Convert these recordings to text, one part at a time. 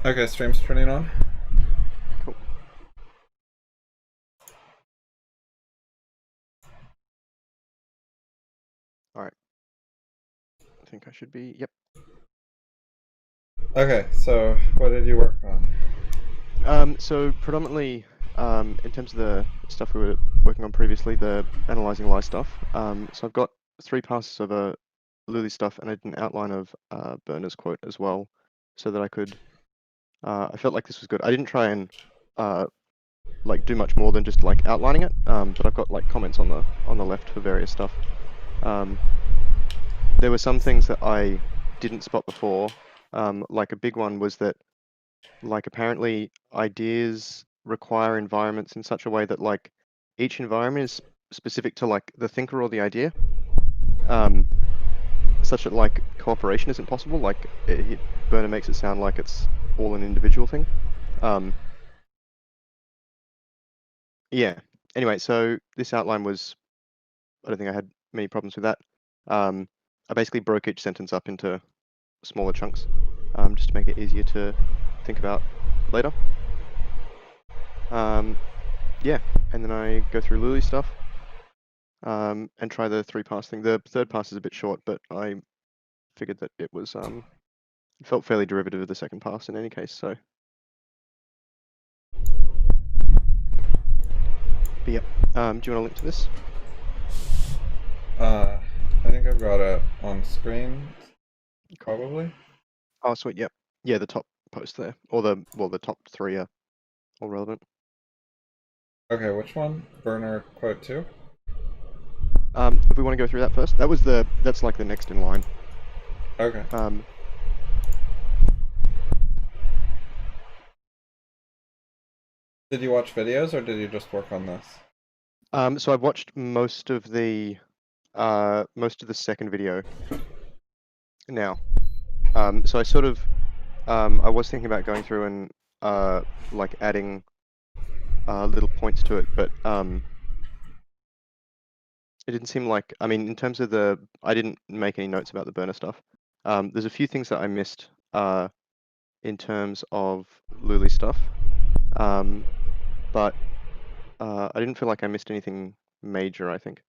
Okay, stream's turning on. Cool. Alright. I think I should be, yep. Okay, so what did you work on? So predominantly, in terms of the stuff we were working on previously, the analyzing lie stuff. So I've got 3 passes of a Lulie stuff, and I did an outline of Birner's quote as well, so that I could. I felt like this was good. I didn't try and like do much more than just like outlining it, but I've got like comments on the left for various stuff. There were some things that I didn't spot before. Like a big one was that, like, apparently ideas require environments in such a way that like each environment is specific to like the thinker or the idea, such that like cooperation isn't possible. Like Burner makes it sound like it's all an individual thing. Yeah. Anyway, so this outline was, I don't think I had many problems with that. I basically broke each sentence up into smaller chunks, just to make it easier to think about later. Yeah, and then I go through Lulie stuff, and try the 3-pass thing. The 3rd pass is a bit short, but I figured that it was it felt fairly derivative of the 2nd pass in any case. So, but yeah, do you want to link to this? I think I've got it on screen, probably. Oh, sweet. Yep. Yeah, the top post there, or the top 3 are all relevant. Okay, which one? Burner quote 2? If we want to go through that first, that's like the next in line. Okay. Did you watch videos or did you just work on this? So I've watched most of the 2nd video now. So I sort of I was thinking about going through and like adding little points to it, but it didn't seem like, I mean, in terms of I didn't make any notes about the burner stuff. There's a few things that I missed in terms of Lulie stuff, but I didn't feel like I missed anything major, I think.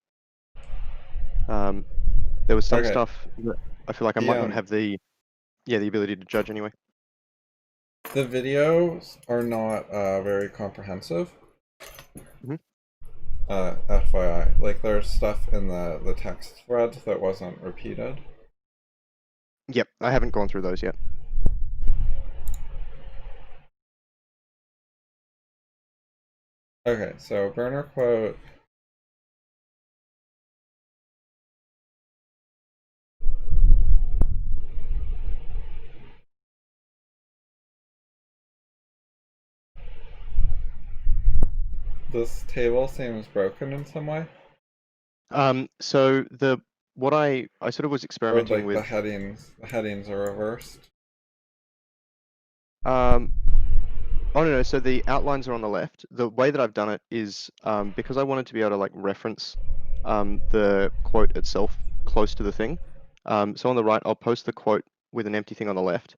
There was some stuff that I feel like I might not have the ability to judge anyway. The videos are not very comprehensive. FYI, like there's stuff in the text thread that wasn't repeated. Yep, I haven't gone through those yet. Okay, so burner quote. This table seems broken in some way. So what I sort of was experimenting with. The headings are reversed. Oh no, so the outlines are on the left. The way that I've done it is because I wanted to be able to like reference the quote itself close to the thing. So on the right, I'll post the quote with an empty thing on the left,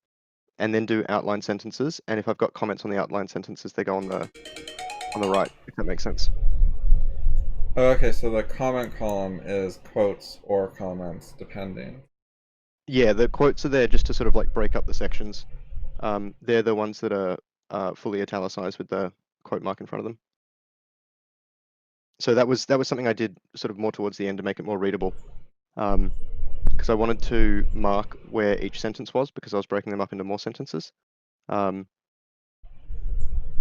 and then do outline sentences. And if I've got comments on the outline sentences, they go on the right. If that makes sense. Oh, okay, so the comment column is quotes or comments, depending. Yeah, the quotes are there just to sort of like break up the sections. They're the ones that are fully italicized with the quote mark in front of them. So that was something I did sort of more towards the end to make it more readable, because I wanted to mark where each sentence was because I was breaking them up into more sentences.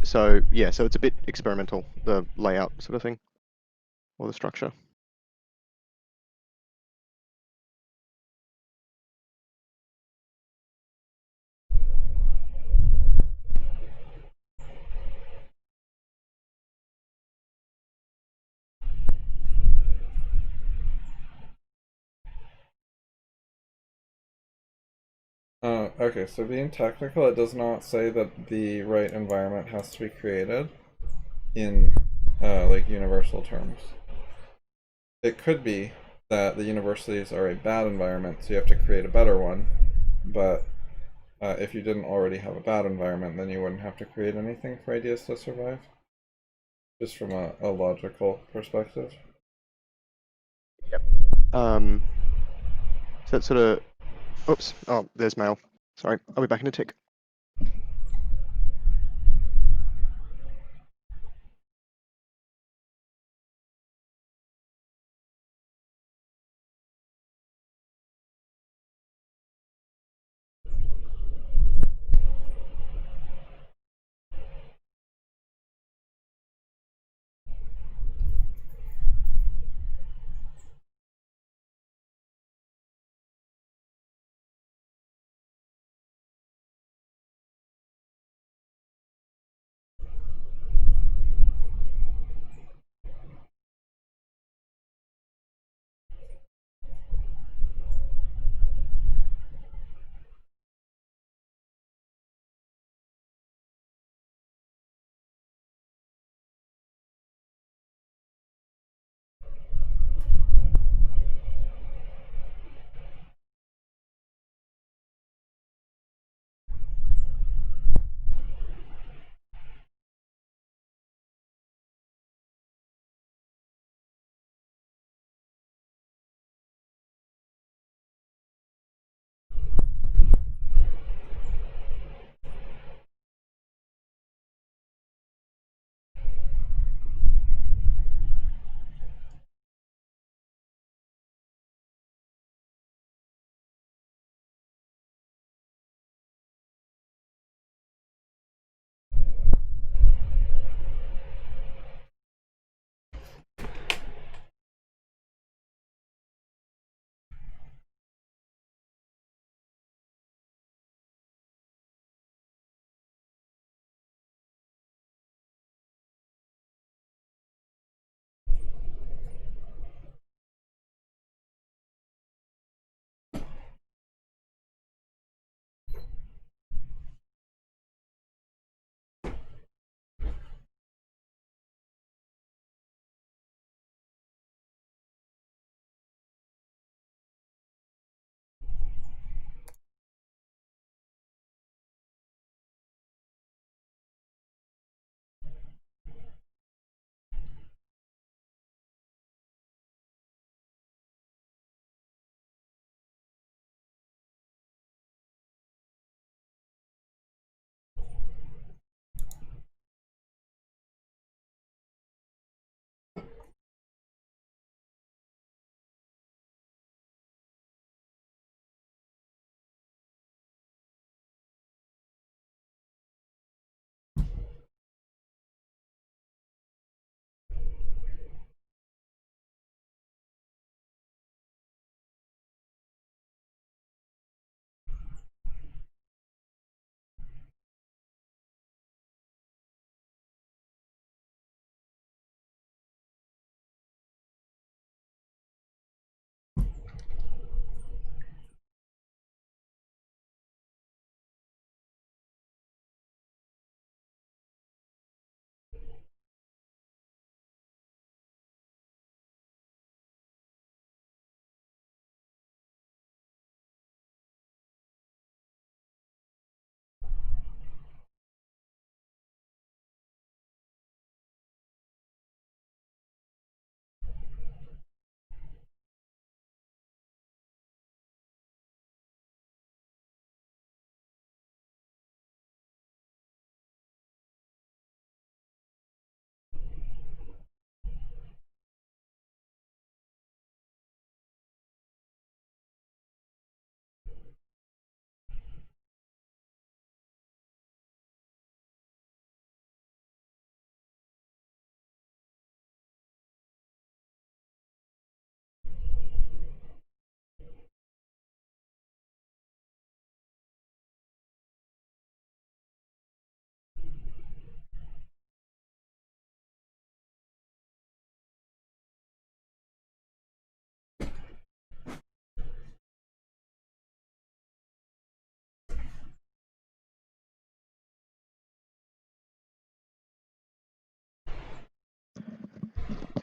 So yeah, so it's a bit experimental, the layout sort of thing, or the structure. Okay, so being technical, it does not say that the right environment has to be created in like universal terms. It could be that the universities are a bad environment, so you have to create a better one, but if you didn't already have a bad environment, then you wouldn't have to create anything for ideas to survive. Just from a logical perspective. Yep. So that sort of, oops, oh, there's mail. Sorry, I'll be back in a tick.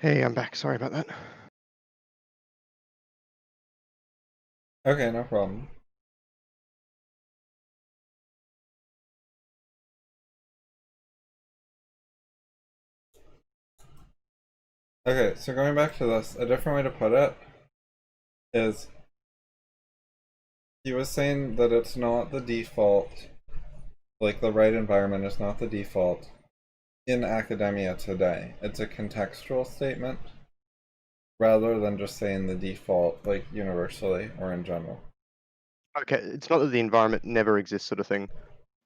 Hey, I'm back. Sorry about that. Okay, no problem. Okay, so going back to this, a different way to put it is he was saying that it's not the default, like the right environment is not the default in academia today. It's a contextual statement rather than just saying the default, like universally or in general. Okay, it's not that the environment never exists, sort of thing,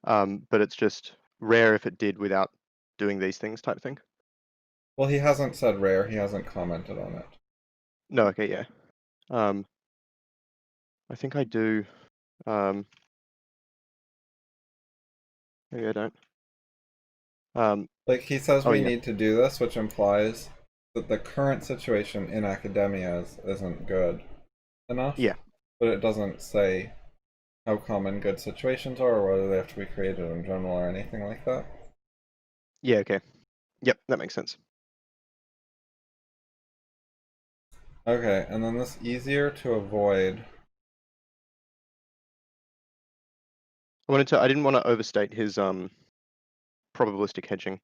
but it's just rare if it did without doing these things, type thing. Well, he hasn't said rare, he hasn't commented on it. No, okay, yeah. I think I do. Maybe I don't. Like he says Oh we yeah, need to do this, which implies that the current situation in academia isn't good enough, yeah, but it doesn't say how common good situations are or whether they have to be created in general or anything like that. yeah. Okay, yep, that makes sense. Okay, and then this easier to avoid. I didn't want to overstate his probabilistic hedging.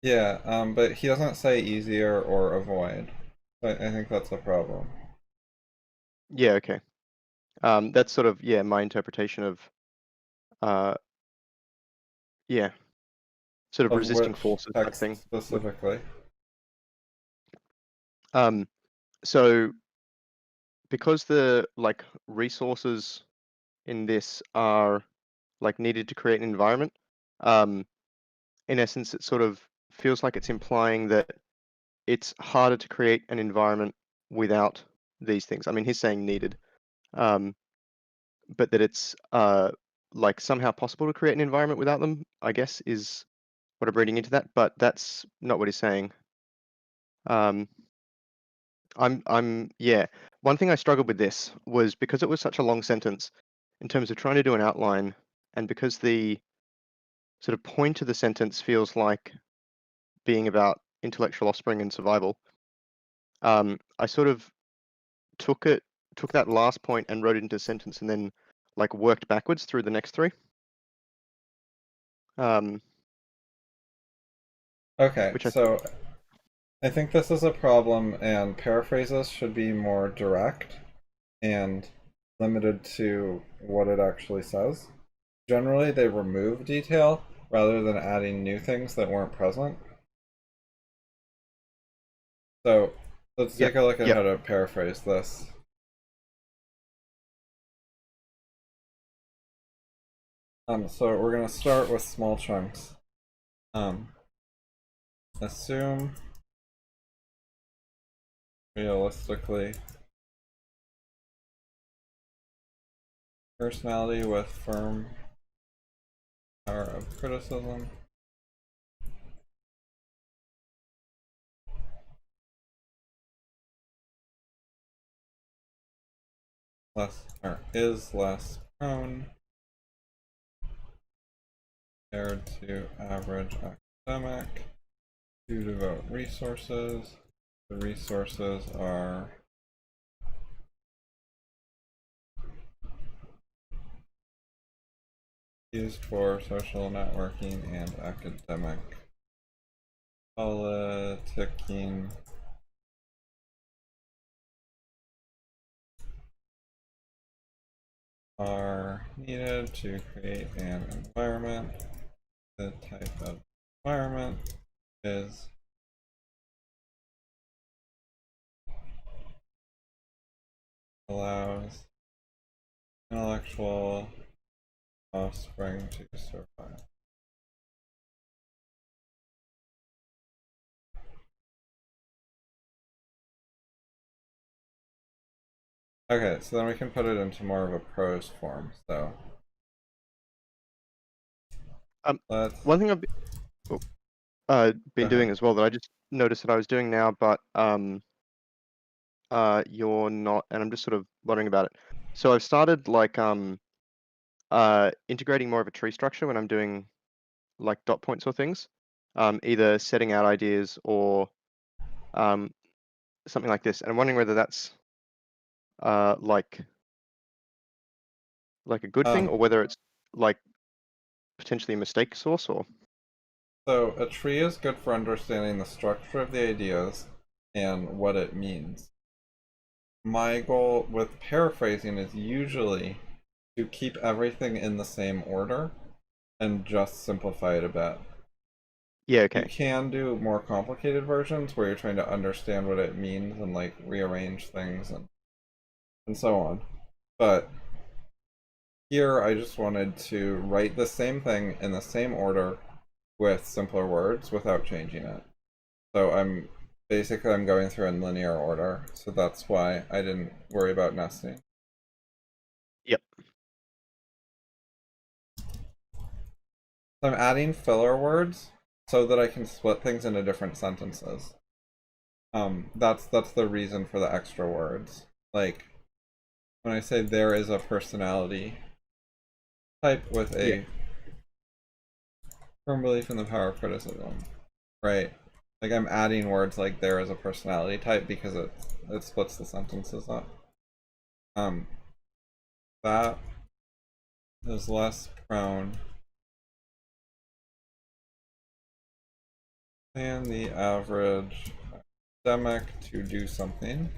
Yeah, but he doesn't say easier or avoid. I think that's a problem. Yeah, okay. That's sort of, yeah, my interpretation of uh yeah, sort of Of resisting which forces type text thing. With specifically? um so because the like resources in this are like needed to create an environment, um in essence it sort of feels like it's implying that it's harder to create an environment without these things. I mean, he's saying needed, um, but that it's like somehow possible to create an environment without them, I guess, is what I'm reading into that. But that's not what he's saying. Um, yeah. One thing I struggled with this was because it was such a long sentence in terms of trying to do an outline, and because the sort of point of the sentence feels like being about intellectual offspring and survival. I sort of took that last point and wrote it into a sentence and then like worked backwards through the next three. Um, Okay, which I think, so I think this is a problem, and paraphrases should be more direct and limited to what it actually says. Generally, they remove detail rather than adding new things that weren't present. So let's yep, take a look at yep. how to paraphrase this. So we're gonna start with small chunks. Um, Assume realistically personality with firm power of criticism. Less or is less prone compared to average academic to devote resources. The resources are used for social networking and academic politicking. Are needed to create an environment. The type of environment is allows intellectual offspring to survive. Okay, so then we can put it into more of a prose form. So let's One thing I've go been ahead. doing as well that I just noticed that I was doing now, but you're not, and I'm just sort of wondering about it. So I've started like integrating more of a tree structure when I'm doing like dot points or things, either setting out ideas or um something like this. And I'm wondering whether that's uh like like a good thing Um, or whether it's like potentially a mistake source or so a tree is good for understanding the structure of the ideas and what it means. My goal with paraphrasing is usually to keep everything in the same order and just simplify it a bit. Yeah, You okay. can do more complicated versions where you're trying to understand what it means and like rearrange things and so on. But here I just wanted to write the same thing in the same order with simpler words without changing it. So I'm going through in linear order, so that's why I didn't worry about nesting. Yep. So I'm adding filler words so that I can split things into different sentences. That's the reason for the extra words. Like when I say there is a personality type with Yeah. a firm belief in the power of criticism, right? Like I'm adding words like there is a personality type because it splits the sentences up. That is less prone than the average academic to do something.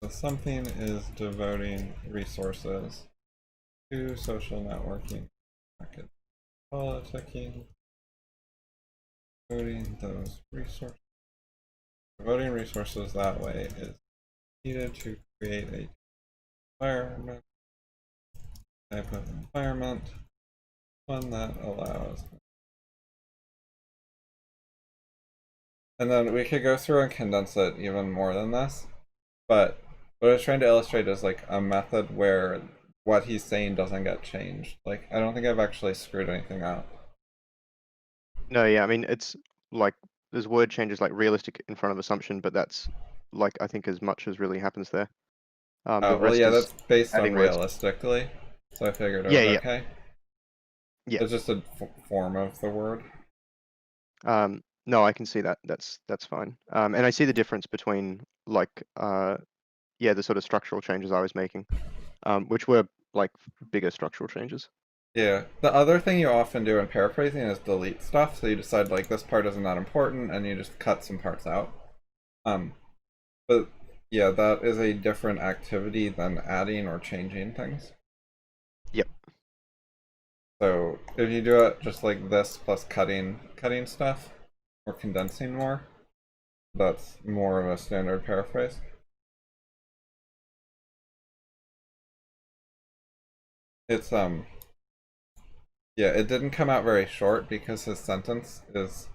So something is devoting resources to social networking, politicking, devoting those resources. Devoting resources that way is needed to create a environment, type of environment, one that allows. And then we could go through and condense it even more than this, but what I was trying to illustrate is like a method where what he's saying doesn't get changed. Like I don't think I've actually screwed anything up. No, yeah, I mean it's like there's word changes like realistic in front of assumption, but that's like I think as much as really happens there. The Oh, well, rest yeah, is that's based on adding words. realistically, so I figured it Yeah, was yeah, okay. yeah. It's just a form of the word. No, I can see that. That's fine. And I see the difference between like yeah, the sort of structural changes I was making, which were like bigger structural changes. Yeah. The other thing you often do in paraphrasing is delete stuff, so you decide like this part isn't that important and you just cut some parts out. Um, but yeah, that is a different activity than adding or changing things. Yep. So if you do it just like this plus cutting stuff or condensing more, that's more of a standard paraphrase. It's yeah, it didn't come out very short because his sentence is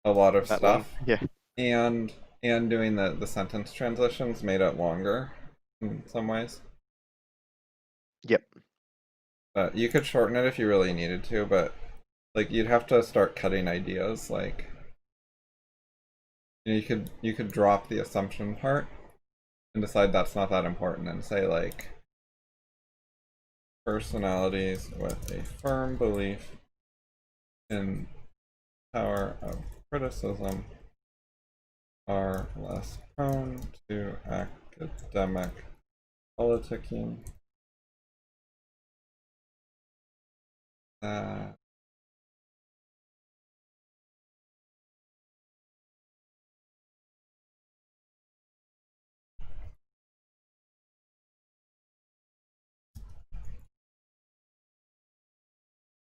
a lot of That long. stuff, Yeah. and doing the sentence transitions made it longer in some ways. Yep. You could shorten it if you really needed to, but like you'd have to start cutting ideas. Like you could drop the assumption part and decide that's not that important, and say like personalities with a firm belief in power of criticism are less prone to academic politicking. Uh,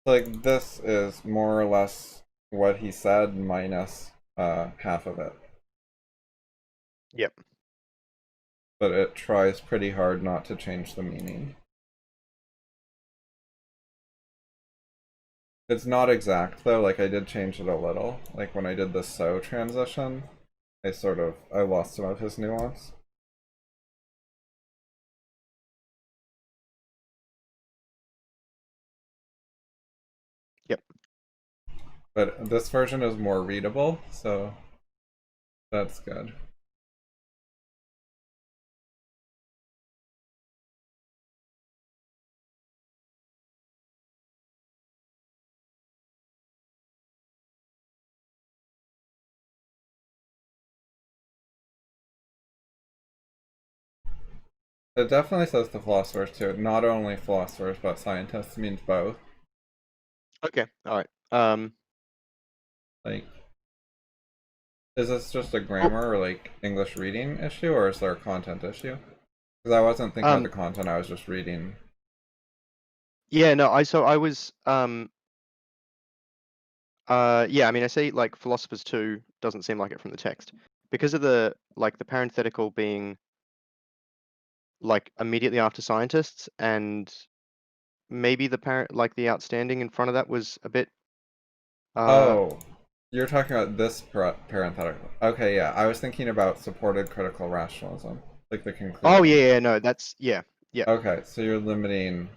like this is more or less what he said minus half of it, Yep. but it tries pretty hard not to change the meaning. It's not exact though, like I did change it a little. Like when I did the so transition, I lost some of his nuance. Yep. But this version is more readable, so that's good. It definitely says the philosophers too. Not only philosophers, but scientists means both. Okay. All right. Like Is this just a Well, grammar or like English reading issue, or is there a content issue? Because I wasn't thinking about the content, I was just reading. yeah, no, I was yeah, I mean, I see like Philosophers 2 doesn't seem like it from the text because of the parenthetical being like immediately after scientists, and maybe the outstanding in front of that was a bit Oh, you're talking about this parenthetical. Okay, yeah, I was thinking about supported critical rationalism, like the oh conclusion. yeah, yeah, no, that's yeah. Okay, so you're limiting.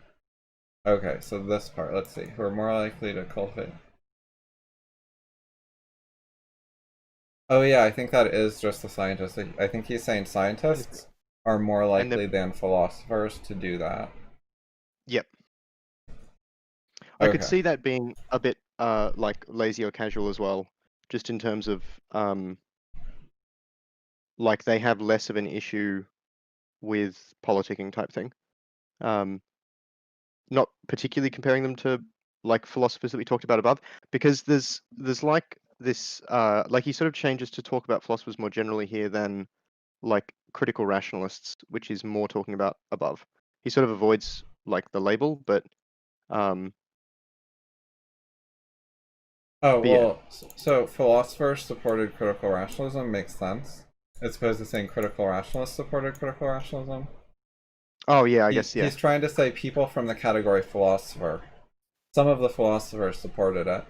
Okay, so this part, let's see. Who are more likely to cultivate. Oh, yeah, I think that is just the scientists. I think he's saying scientists are more And the likely than philosophers to do that. yep. I could Okay. see that being a bit like lazy or casual as well, just in terms of like they have less of an issue with politicking type thing. Um, not particularly comparing them to like philosophers that we talked about above, because there's like this like he sort of changes to talk about philosophers more generally here than like critical rationalists, which is more talking about above. He sort of avoids like the label, um Oh, but yeah. well, so philosophers supported critical rationalism makes sense. As opposed to saying critical rationalists supported critical rationalism. Oh yeah, I He, guess yeah. he's trying to say people from the category philosopher. Some of the philosophers supported it.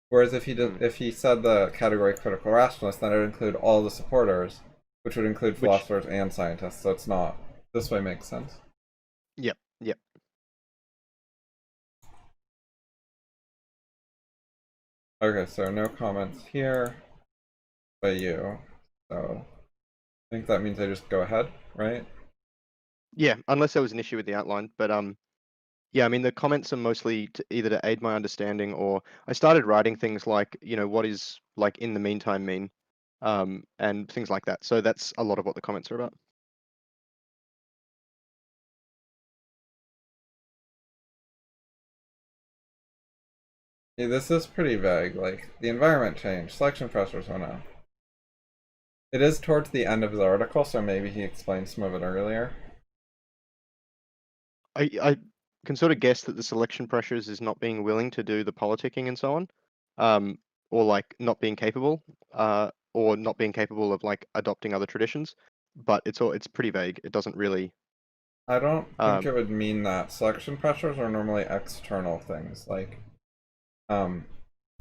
Whereas Mm. if he said the category critical rationalist, then it would include all the supporters, which would include Which philosophers and scientists. So it's not. This way makes sense. yep, yep. Okay, so no comments here by you. So I think that means I just go ahead, right? Yeah, unless there was an issue with the outline, but yeah, I mean the comments are mostly either to aid my understanding, or I started writing things like, what is like in the meantime mean, and things like that. So that's a lot of what the comments are about. Yeah, this is pretty vague. Like the environment changed, selection pressures went up. It is towards the end of the article, so maybe he explained some of it earlier. I can sort of guess that the selection pressures is not being willing to do the politicking and so on, um, or like not being capable, or not being capable of like adopting other traditions. But it's pretty vague. It doesn't really. I don't think Um, it would mean that. Selection pressures are normally external things, like um,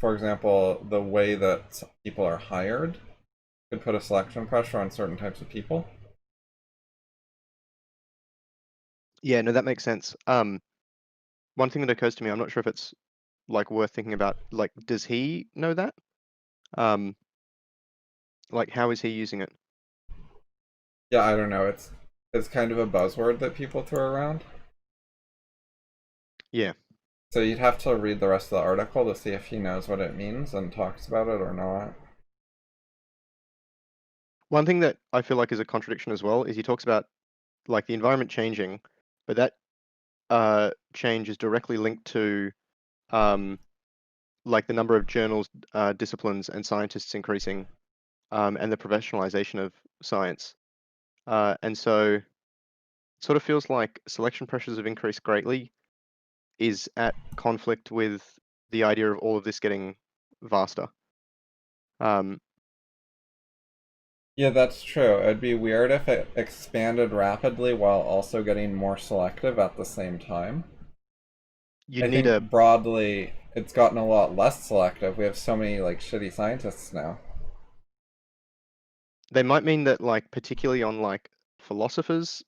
for example, the way that people are hired could put a selection pressure on certain types of people. yeah, no, that makes sense. One thing that occurs to me, I'm not sure if it's like worth thinking about. Like, does he know that? Um, like, how is he using it? Yeah, I don't know. It's kind of a buzzword that people throw around. Yeah. So you'd have to read the rest of the article to see if he knows what it means and talks about it or not. One thing that I feel like is a contradiction as well is he talks about like the environment changing, but that change is directly linked to um, like the number of journals, disciplines, and scientists increasing, and the professionalization of science. And so it sort of feels like selection pressures have increased greatly is at conflict with the idea of all of this getting vaster. Um, Yeah, that's true. It'd be weird if it expanded rapidly while also getting more selective at the same time. you'd I need a think broadly it's gotten a lot less selective. We have so many like shitty scientists now. They might mean that like particularly on like philosophers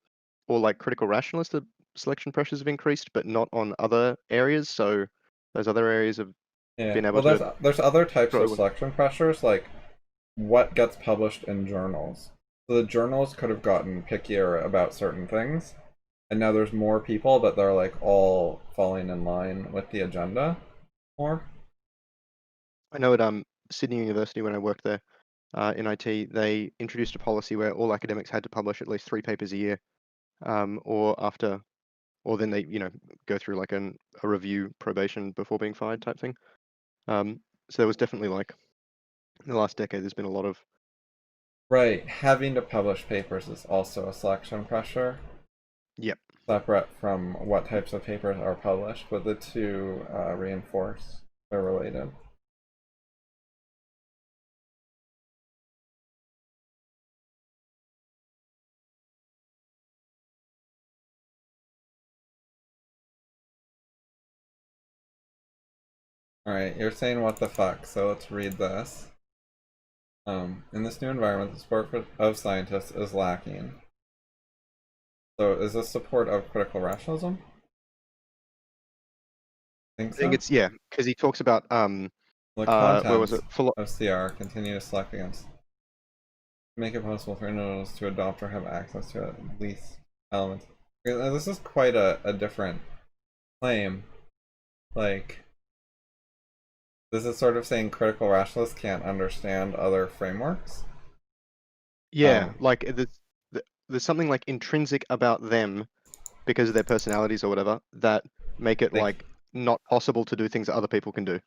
or like critical rationalists, the selection pressures have increased, but not on other areas. So those other areas have Yeah. been able Well, to there's other types of grow. selection pressures, like what gets published in journals. So the journals could have gotten pickier about certain things, and now there's more people, but they're like all falling in line with the agenda more. I know at Sydney University when I worked there in IT, they introduced a policy where all academics had to publish at least 3 papers a year, or after, or then they go through like a review probation before being fired type thing. So there was definitely like In the last decade, there's been a lot of. Right, having to publish papers is also a selection pressure, Yep. separate from what types of papers are published, but the two reinforce, they're related. Alright, you're saying what the fuck, so let's read this. In this new environment, the support of scientists is lacking. So is this support of critical rationalism? Think I think so? it's, yeah, because he talks about The where was contents it? of CR continue to select against. Make it possible for individuals to adopt or have access to at least elements. This is quite a different claim. Like, this is sort of saying critical rationalists can't understand other frameworks. Yeah, like there's something like intrinsic about them because of their personalities or whatever that make it like not possible to do things that other people can do.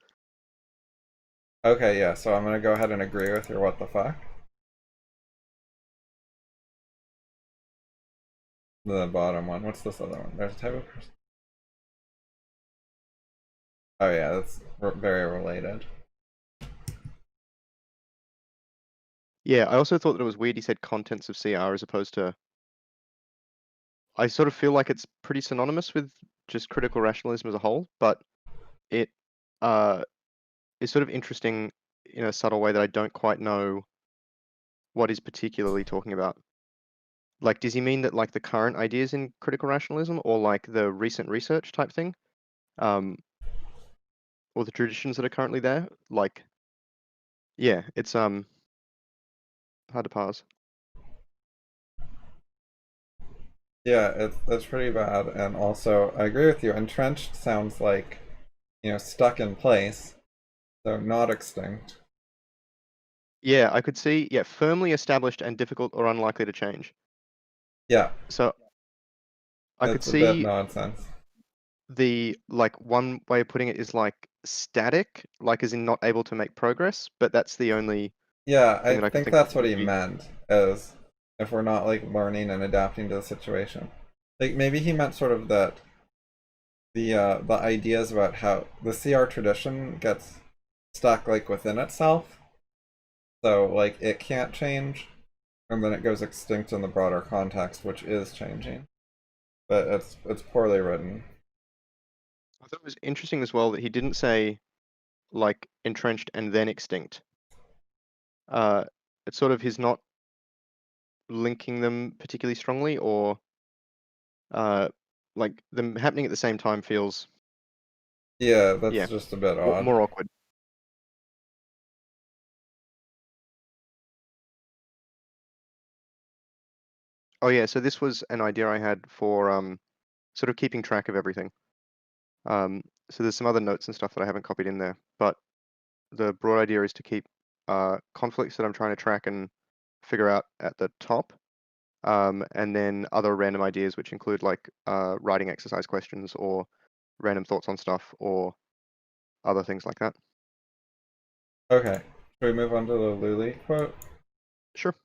Okay, yeah, so I'm gonna go ahead and agree with your what the fuck. The bottom one. What's this other one? There's a type of person. Oh yeah, that's very related. Yeah, I also thought that it was weird he said contents of CR as opposed to. I sort of feel like it's pretty synonymous with just critical rationalism as a whole, but it is sort of interesting in a subtle way that I don't quite know what he's particularly talking about. Like, does he mean that like the current ideas in critical rationalism or like the recent research type thing? Or the traditions that are currently there? Like, yeah, it's hard to parse. Yeah, it's pretty bad, and also I agree with you. Entrenched sounds like, stuck in place, so not extinct. Yeah, I could see, yeah, firmly established and difficult or unlikely to change. Yeah, So I could it's a bit see nonsense. the like one way of putting it is like static, like as in not able to make progress, but that's the only Yeah, thing I that I can think think of that's that what would he be. meant, is if we're not like learning and adapting to the situation. Like maybe he meant sort of that the ideas about how the CR tradition gets stuck like within itself. So like it can't change, and then it goes extinct in the broader context, which is changing. But it's poorly written. I thought it was interesting as well that he didn't say like entrenched and then extinct. Uh, it's sort of he's not linking them particularly strongly, or uh, like them happening at the same time feels, Yeah, that's yeah, just a bit odd. more awkward. Oh yeah, so this was an idea I had for sort of keeping track of everything. So there's some other notes and stuff that I haven't copied in there, but the broad idea is to keep conflicts that I'm trying to track and figure out at the top, and then other random ideas which include like writing exercise questions or random thoughts on stuff or other things like that. Okay, should we move on to the Lulie quote? Sure.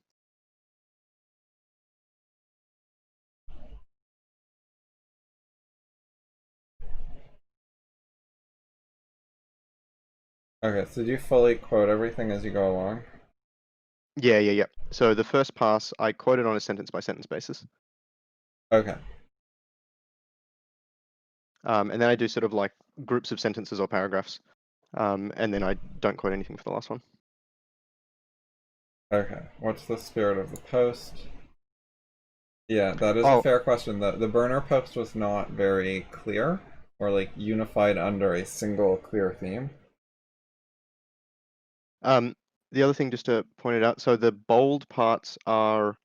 Okay, so do you fully quote everything as you go along? Yeah. So the first pass I quoted on a sentence by sentence basis. Okay. And then I do sort of like groups of sentences or paragraphs. And then I don't quote anything for the last one. Okay. What's the spirit of the post? Yeah, that is a Oh, fair question. The burner post was not very clear or like unified under a single clear theme. the other thing just to point it out, so the bold parts are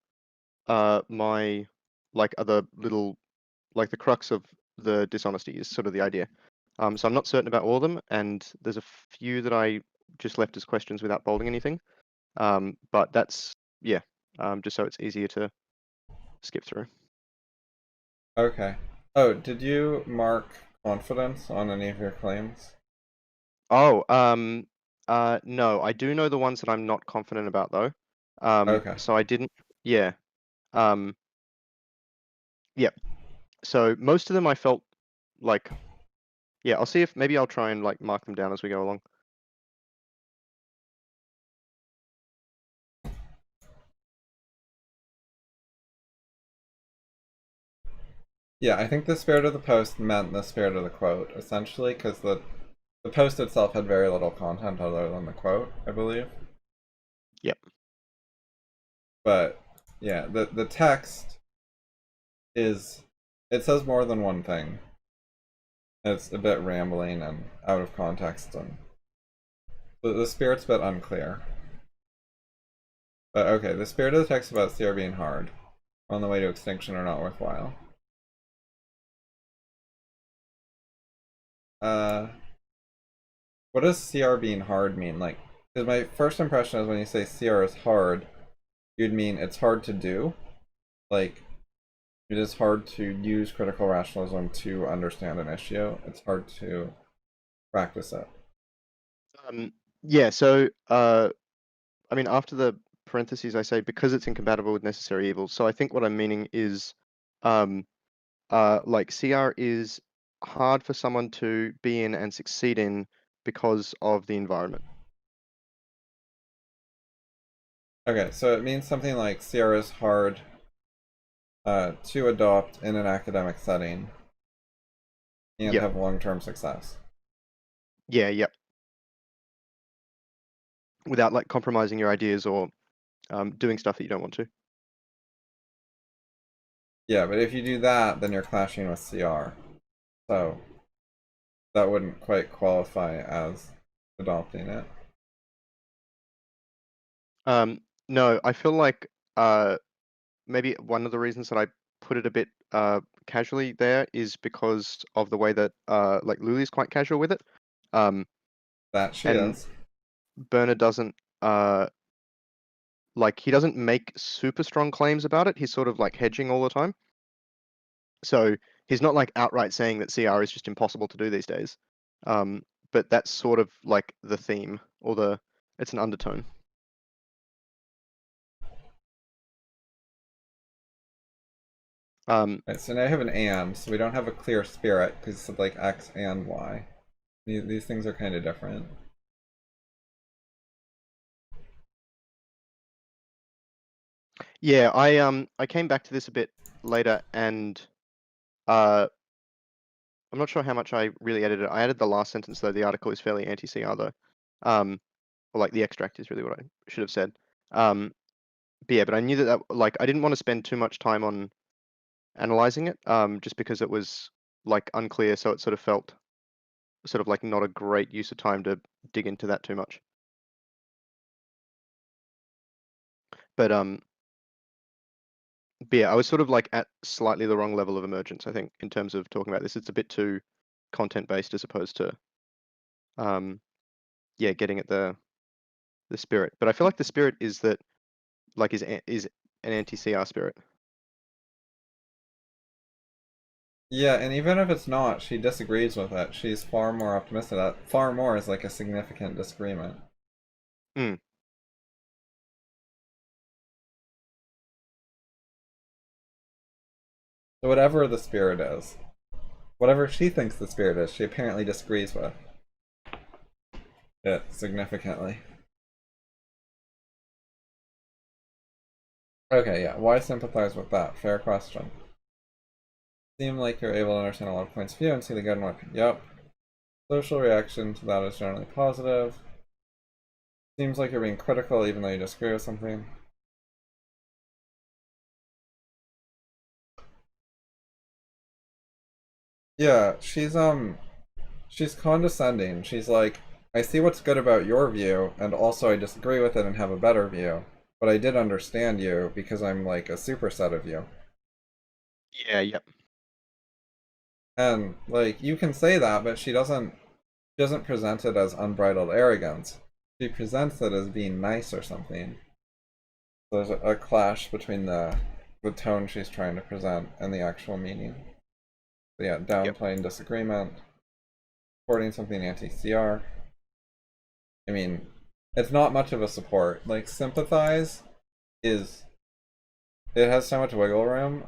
my like other little like the crux of the dishonesty is sort of the idea. So I'm not certain about all of them, and there's a few that I just left as questions without bolding anything. But that's yeah, just so it's easier to skip through. Okay. Oh, did you mark confidence on any of your claims? Oh, No, I do know the ones that I'm not confident about though. Okay. So I didn't. Yeah. Um, yeah. So most of them I felt like, yeah. I'll see if maybe I'll try and like mark them down as we go along. Yeah, I think the spirit of the post meant the spirit of the quote, essentially, because the post itself had very little content other than the quote, I believe. Yep. But yeah, the text is, it says more than one thing. It's a bit rambling and out of context, and the spirit's a bit unclear. But okay, the spirit of the text about CR being hard, on the way to extinction, are not worthwhile. What does CR being hard mean? Like, because my first impression is when you say CR is hard, you'd mean it's hard to do. Like, it is hard to use critical rationalism to understand an issue. It's hard to practice it. Yeah. So I mean, after the parentheses, I say because it's incompatible with necessary evils. So I think what I'm meaning is, um, like CR is hard for someone to be in and succeed in because of the environment. Okay, so it means something like CR is hard to adopt in an academic setting and Yep. have long-term success. Yeah. Yep. Without like compromising your ideas or doing stuff that you don't want to. Yeah, but if you do that, then you're clashing with CR. So that wouldn't quite qualify as adopting it. No, I feel like maybe one of the reasons that I put it a bit casually there is because of the way that like Lulie's quite casual with it. Um, That she and is. Burner doesn't like he doesn't make super strong claims about it. He's sort of like hedging all the time. So he's not like outright saying that CR is just impossible to do these days. But that's sort of like the theme or it's an undertone. Right, so now I have an and, so we don't have a clear spirit because it's like X and Y. These things are kind of different. Yeah, I came back to this a bit later and uh I'm not sure how much I really edited. I added the last sentence though. The article is fairly anti-CR though. Or like the extract is really what I should have said. But yeah, but I knew that like I didn't want to spend too much time on analyzing it, just because it was like unclear, so it sort of felt sort of like not a great use of time to dig into that too much. But yeah, I was sort of like at slightly the wrong level of emergence, I think, in terms of talking about this. It's a bit too content based as opposed to yeah, getting at the spirit. But I feel like the spirit is that like is an anti-CR spirit. Yeah, and even if it's not, she disagrees with it. She's far more optimistic. That far more is like a significant disagreement. Mm. So whatever the spirit is, whatever she thinks the spirit is, she apparently disagrees with it significantly. Okay, yeah. Why sympathize with that? Fair question. Seem like you're able to understand a lot of points of view and see the good in what. Yep. Social reaction to that is generally positive. Seems like you're being critical even though you disagree with something. Yeah, she's condescending. She's like, I see what's good about your view, and also I disagree with it and have a better view. But I did understand you because I'm like a superset of you. Yeah, yep. And like you can say that, but she doesn't present it as unbridled arrogance. She presents it as being nice or something. So there's a clash between the tone she's trying to present and the actual meaning. So yeah, Yep. downplaying disagreement, supporting something anti-CR. I mean, it's not much of a support. Like, sympathize is, it has so much wiggle room.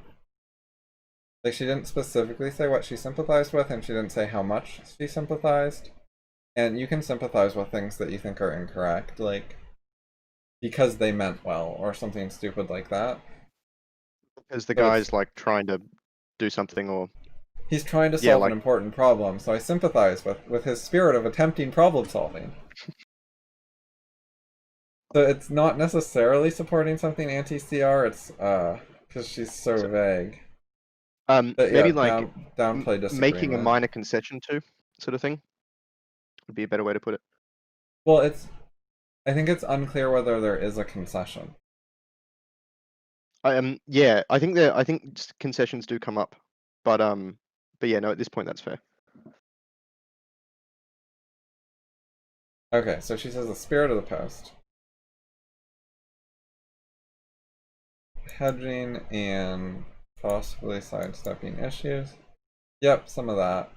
Like, she didn't specifically say what she sympathized with, and she didn't say how much she sympathized. And you can sympathize with things that you think are incorrect, like, because they meant well, or something stupid like that. Because the So it's, guy's like trying to do something, or he's trying to yeah, solve an like important problem, so I sympathize with his spirit of attempting problem solving. So it's not necessarily supporting something anti-CR, it's because she's so so, vague. But yeah, maybe like downplay making a disagreement. minor concession to, sort of thing, would be a better way to put it. Well, I think it's unclear whether there is a concession. Yeah, I think concessions do come up, but yeah, no, at this point that's fair. Okay, so she says the spirit of the post. Hedging and possibly sidestepping issues. Yep, some of that.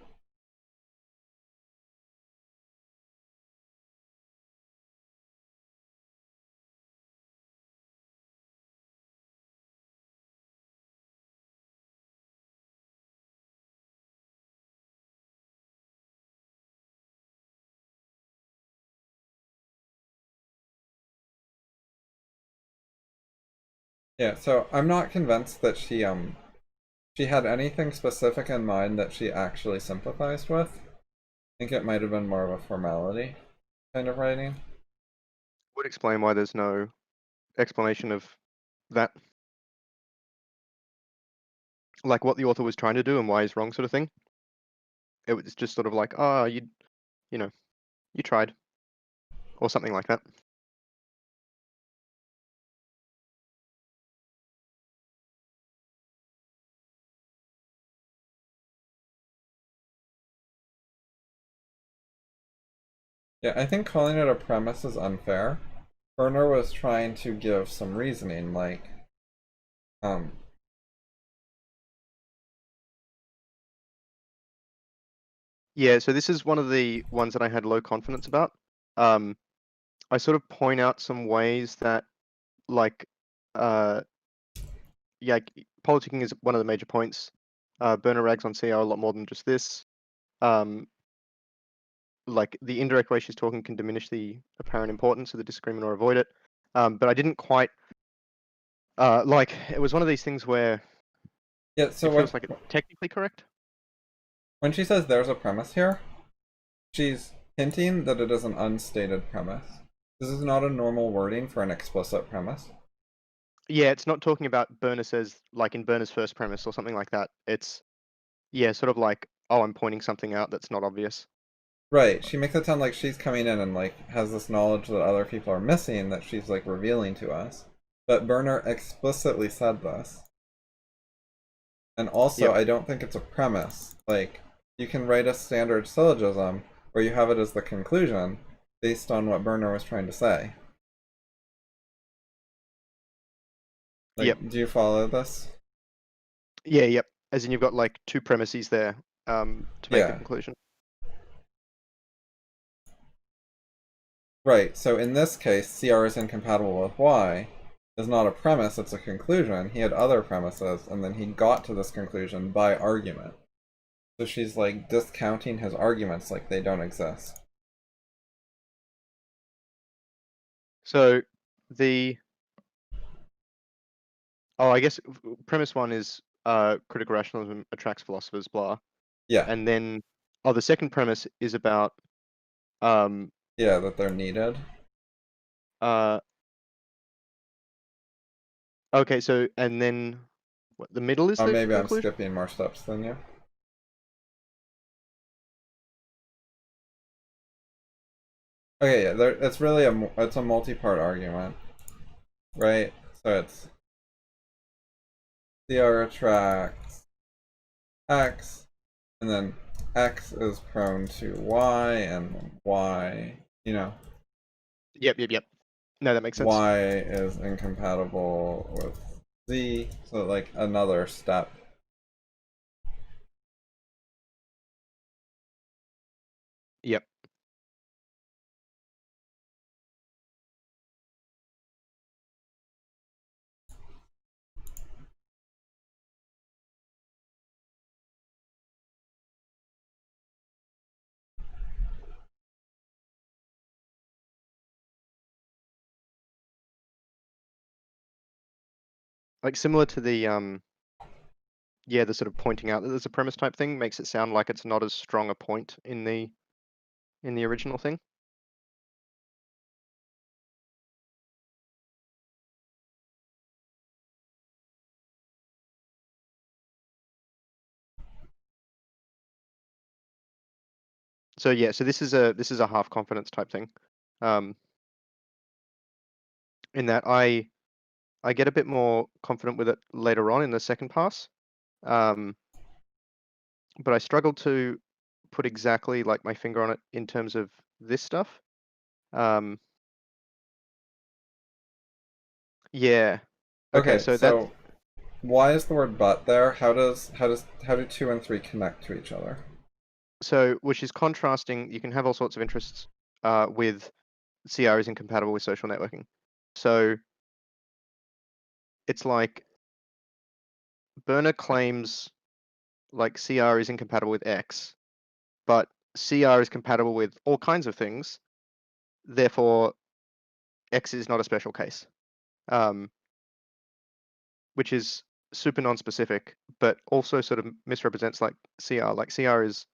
Yeah, so I'm not convinced that she had anything specific in mind that she actually sympathized with. I think it might have been more of a formality kind of writing. Would explain why there's no explanation of that, like what the author was trying to do and why he's wrong, sort of thing. It was just sort of like, oh, you know, you tried, or something like that. Yeah, I think calling it a premise is unfair. Birner was trying to give some reasoning, like, um, Yeah, so this is one of the ones that I had low confidence about. I sort of point out some ways that, like, uh, yeah, politicking is one of the major points. Burner rags on CR a lot more than just this. Like the indirect way she's talking can diminish the apparent importance of the disagreement or avoid it. But I didn't quite like it was one of these things where yeah. So it feels like it's technically correct. when she says there's a premise here, she's hinting that it is an unstated premise. This is not a normal wording for an explicit premise. Yeah, it's not talking about Burner says like in Burner's first premise or something like that. It's yeah, sort of like, oh, I'm pointing something out that's not obvious. Right, she makes it sound like she's coming in and like has this knowledge that other people are missing that she's like revealing to us. But Burner explicitly said this. And also, Yep. I don't think it's a premise. Like, you can write a standard syllogism where you have it as the conclusion based on what Burner was trying to say. Yep. Like, do you follow this? Yeah, yep. As in you've got like two premises there to make the Yeah. conclusion. Right, so in this case, CR is incompatible with Y is not a premise, it's a conclusion. He had other premises, and then he got to this conclusion by argument. So she's like discounting his arguments like they don't exist. So the I guess premise one is critical rationalism attracts philosophers, blah. Yeah, And then the second premise is about um yeah, that they're needed. uh okay, so and then what the middle is Or the maybe I'm conclusion? skipping more steps than you. Okay, yeah, it's really it's a multi-part argument, right? So it's CR attracts X, and then X is prone to Y, and Y, Yep. No, that makes sense. Y is incompatible with Z, so like another step. Yep. like similar to the yeah, the sort of pointing out that there's a premise type thing makes it sound like it's not as strong a point in the original thing. So yeah, so this is a half confidence type thing. In that I get a bit more confident with it later on in the second pass. But I struggle to put exactly like my finger on it in terms of this stuff. Yeah. Okay, Okay, so that's so why is the word but there? How do 2 and 3 connect to each other? which is contrasting. You can have all sorts of interests with CR is incompatible with social networking. So it's like Burner claims like CR is incompatible with X, but CR is compatible with all kinds of things. Therefore, X is not a special case, which is super non-specific, but also sort of misrepresents like CR. Like CR is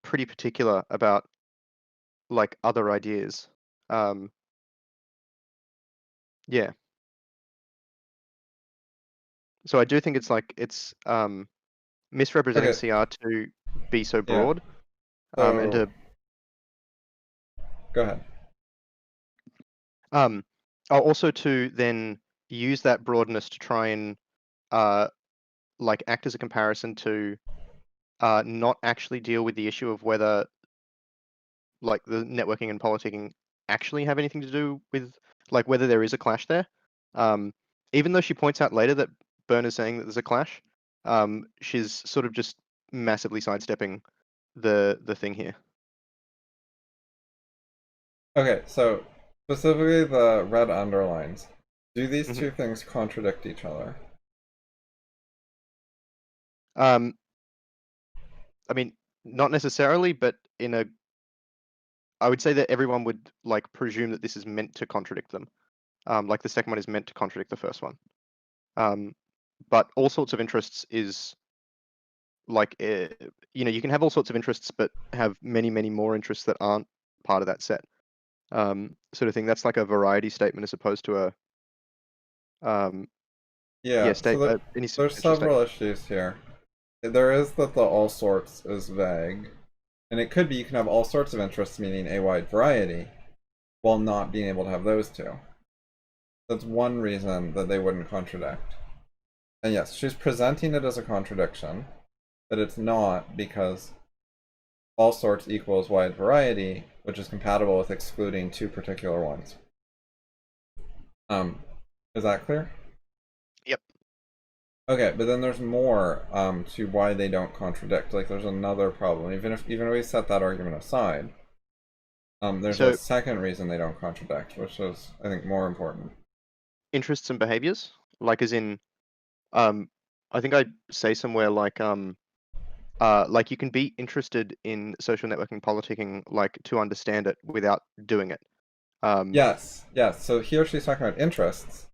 pretty particular about like other ideas. Yeah. So I do think it's like it's misrepresenting Okay, CR to be so yeah. broad, and So to go ahead. also to then use that broadness to try and like act as a comparison to not actually deal with the issue of whether like the networking and politicking actually have anything to do with like whether there is a clash there. Even though she points out later that Burner's saying that there's a clash, she's sort of just massively sidestepping the thing here. Okay, so specifically the red underlines. Do these Mhm. two things contradict each other? Um, I mean, not necessarily, but I would say that everyone would like presume that this is meant to contradict them. Like the second one is meant to contradict the first one. But all sorts of interests is like you can have all sorts of interests, but have many, many more interests that aren't part of that set. Sort of thing. That's like a variety statement as opposed to a um, Yeah, so any there's sequential several statement. issues here. There is that the all sorts is vague. And it could be you can have all sorts of interests, meaning a wide variety, while not being able to have those two. That's one reason that they wouldn't contradict. And yes, she's presenting it as a contradiction, but it's not because all sorts equals wide variety, which is compatible with excluding two particular ones. Um, is that clear? Yep. Okay, but then there's more to why they don't contradict. Like there's another problem. Even if we set that argument aside, there's a So second reason they don't contradict, which is I think more important. interests and behaviors, like as in, um, I think I say somewhere like you can be interested in social networking politicking like to understand it without doing it. Yes, yes. So here she's talking about interests,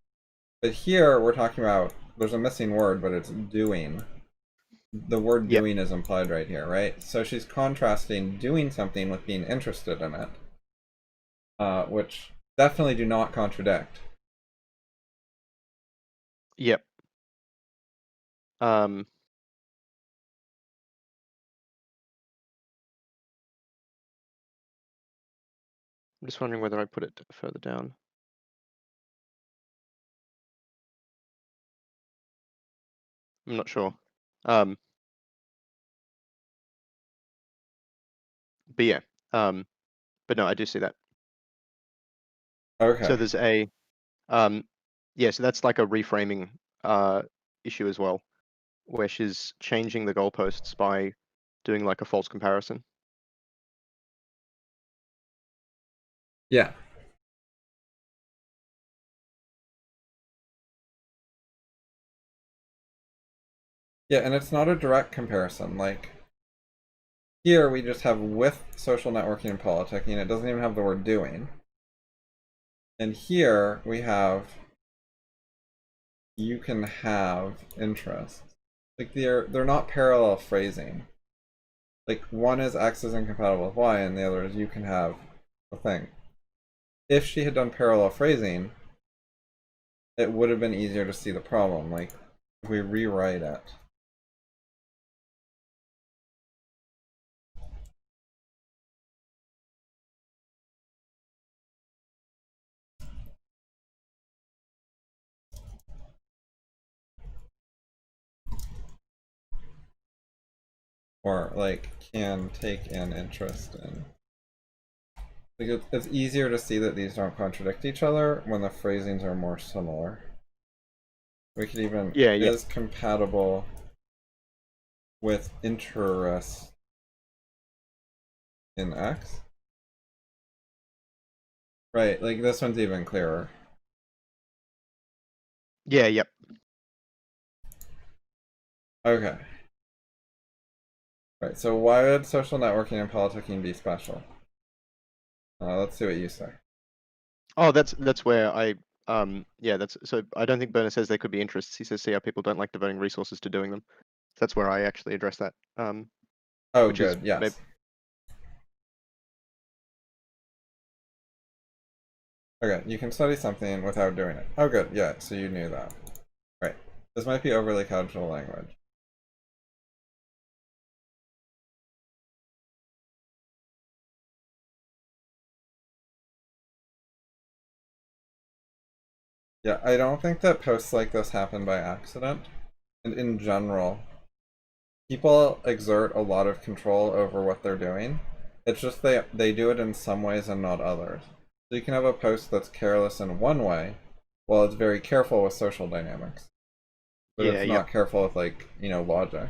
but here we're talking about there's a missing word, but it's doing. The word Yep. doing is implied right here, right? So she's contrasting doing something with being interested in it, which definitely do not contradict. Yep. Um, I'm just wondering whether I put it further down. I'm not sure. Um, but yeah. Um, but no, I do see that. So Okay. there's a yeah, so that's like a reframing issue as well, where she's changing the goalposts by doing like a false comparison. Yeah. Yeah, and it's not a direct comparison. Like here we just have with social networking and politicking, it doesn't even have the word doing. And here we have you can have interests. Like they're not parallel phrasing. Like one is X is incompatible with Y and the other is you can have a thing. If she had done parallel phrasing, it would have been easier to see the problem. Like if we rewrite it. Or like can take an interest in. Like it's easier to see that these don't contradict each other when the phrasings are more similar. We could even Yeah, yeah. is compatible with interest in X. Right, like this one's even clearer. Yeah, yep. Okay. Right, so why would social networking and politicking be special? Let's see what you say. Oh, that's where yeah, that's so I don't think Berner says there could be interests. He says see how people don't like devoting resources to doing them. That's where I actually address that. Oh, Which is good, maybe, yes. Okay, you can study something without doing it. Oh, good, yeah, so you knew that. Right. This might be overly casual language. Yeah, I don't think that posts like this happen by accident. And in general, people exert a lot of control over what they're doing. It's just they do it in some ways and not others. So you can have a post that's careless in one way, while it's very careful with social dynamics. But yeah, it's yep. not careful with like, logic.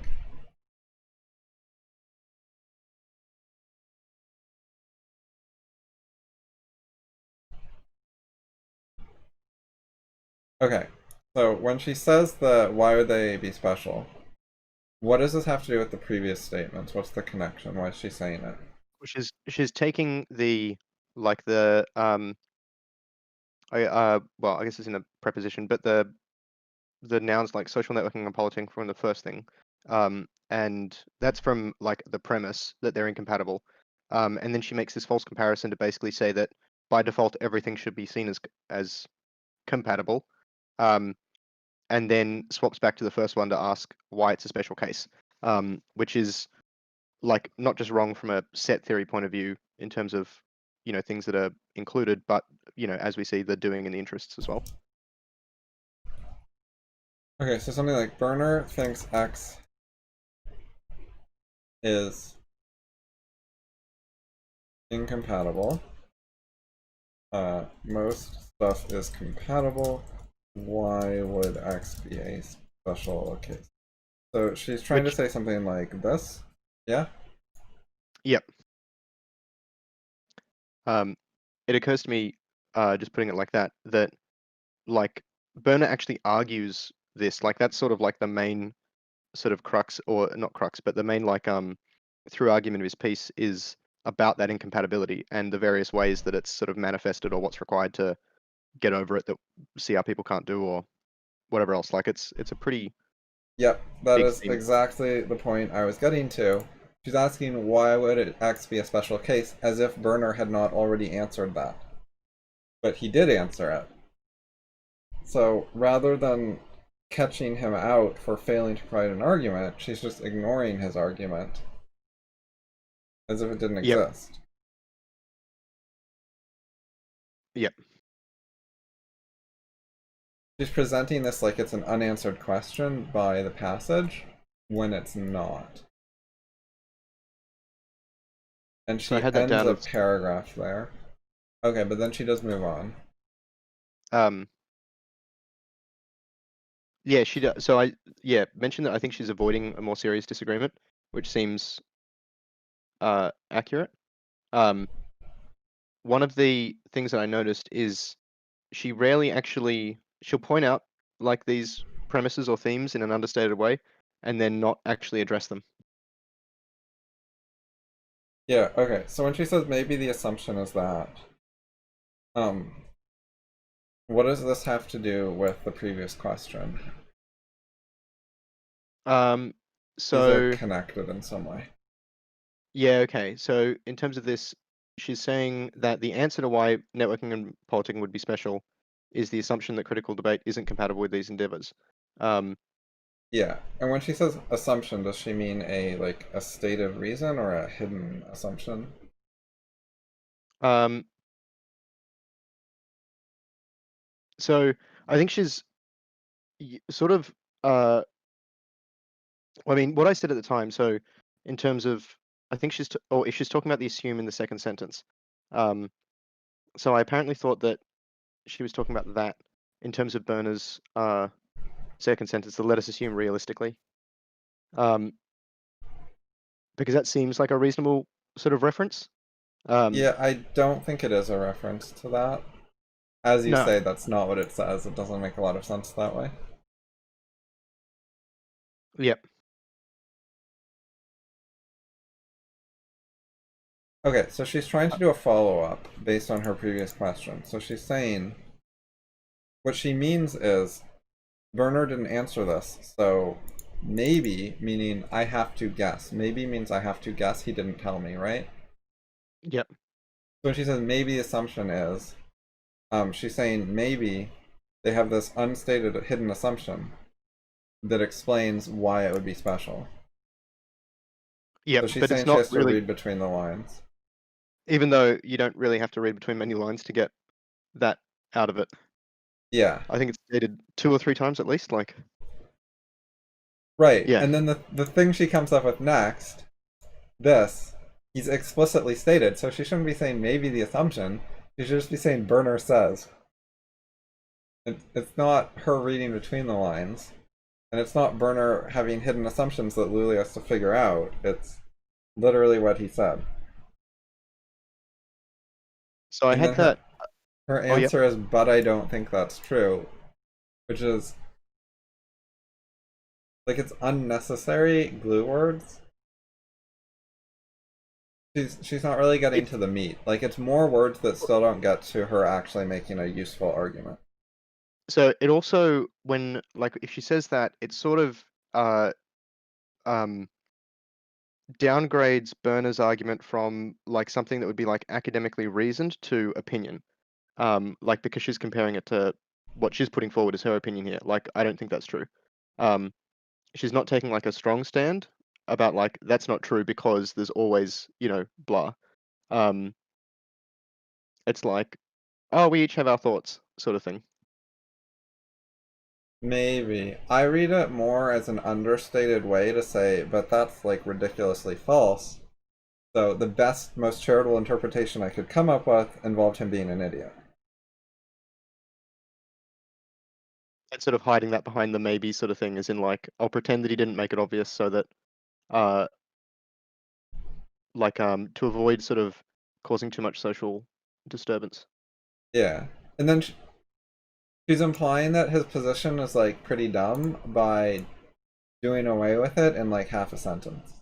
Okay. So when she says that why would they be special? What does this have to do with the previous statements? What's the connection? Why is she saying it? She's taking the like the well, I guess it's in a preposition, but the nouns like social networking and politicking from the first thing. And that's from like the premise that they're incompatible. And then she makes this false comparison to basically say that by default everything should be seen as compatible. Um, and then swaps back to the first one to ask why it's a special case. Which is like not just wrong from a set theory point of view in terms of things that are included, but as we see the doing and the interests as well. Okay, so something like Burner thinks X is incompatible. Most stuff is compatible. Why would X be a special case? So she's trying to Which, say something like this. Yeah? yep. It occurs to me, just putting it like that, that like Burner actually argues this. Like that's sort of like the main sort of crux, or not crux, but the main like through argument of his piece is about that incompatibility and the various ways that it's sort of manifested or what's required to get over it that CR people can't do or whatever else. Like it's a pretty Yep, that big is theme. exactly the point I was getting to. She's asking why would X be a special case, as if Burner had not already answered that. But he did answer it. So rather than catching him out for failing to provide an argument, she's just ignoring his argument as if it didn't Yep. exist. Yep. She's presenting this like it's an unanswered question by the passage when it's not. And So I she had that ends down a as paragraph there. Okay, but then she does move on. um yeah, she does. So I mentioned that I think she's avoiding a more serious disagreement, which seems accurate. Um One of the things that I noticed is she rarely actually she'll point out like these premises or themes in an understated way and then not actually address them. Yeah, okay. So when she says maybe the assumption is that, um, What does this have to do with the previous question? These are So connected in some way. yeah, okay. So in terms of this, she's saying that the answer to why networking and politicking would be special is the assumption that critical debate isn't compatible with these endeavors. Um, Yeah, and when she says assumption, does she mean a like a stated reason or a hidden assumption? um, so I think she's sort of, I mean, what I said at the time. So in terms of, I think or if she's talking about the assume in the second sentence. Um, so I apparently thought that she was talking about that in terms of Berner's second sentence, the let us assume realistically. Um, because that seems like a reasonable sort of reference. Yeah, I don't think it is a reference to that. As you No, say, that's not what it says. It doesn't make a lot of sense that way. yep, Okay, so she's trying to do a follow-up based on her previous question. So she's saying what she means is Werner didn't answer this, so maybe, meaning I have to guess. Maybe means I have to guess he didn't tell me, right? yep, So when she says maybe the assumption is, she's saying maybe they have this unstated hidden assumption that explains why it would be special. yep. So she's But it's saying she not has to really, read between the lines. even though you don't really have to read between many lines to get that out of it. Yeah, I think it's stated 2 or 3 times at least. Like, right. yeah, And then the thing she comes up with next, this, he's explicitly stated, so she shouldn't be saying maybe the assumption. She should just be saying Burner says. It's not her reading between the lines, and it's not Burner having hidden assumptions that Lulie has to figure out. It's literally what he said. so I And had then her that. her Oh, yep. answer is, but I don't think that's true, which is like it's unnecessary glue words. She's not really getting It to the meat. Like it's more words that still don't get to her actually making a useful argument. so it also, when, like, if she says that, it sort of uh um downgrades Berner's argument from like something that would be like academically reasoned to opinion. Like, because she's comparing it to what she's putting forward as her opinion here. Like, I don't think that's true. Um, she's not taking like a strong stand about like that's not true because there's always, blah. Um, it's like, oh, we each have our thoughts, sort of thing. Maybe. I read it more as an understated way to say, but that's like ridiculously false. So the best, most charitable interpretation I could come up with involved him being an idiot. And sort of hiding that behind the maybe sort of thing, as in like, I'll pretend that he didn't make it obvious so that, uh, to avoid sort of causing too much social disturbance. Yeah. And then she's implying that his position is like pretty dumb by doing away with it in like half a sentence.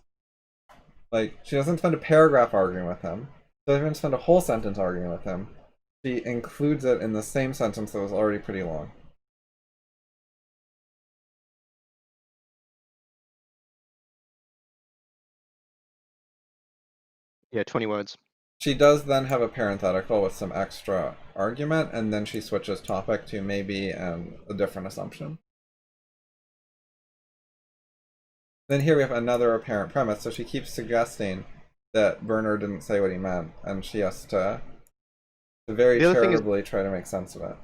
Like she doesn't spend a paragraph arguing with him. She doesn't even spend a whole sentence arguing with him. She includes it in the same sentence that was already pretty long. Yeah, 20 words. She does then have a parenthetical with some extra argument, and then she switches topic to maybe and a different assumption. Then here we have another apparent premise, so she keeps suggesting that Werner didn't say what he meant, and she has to very The other thing is, charitably try to make sense of it.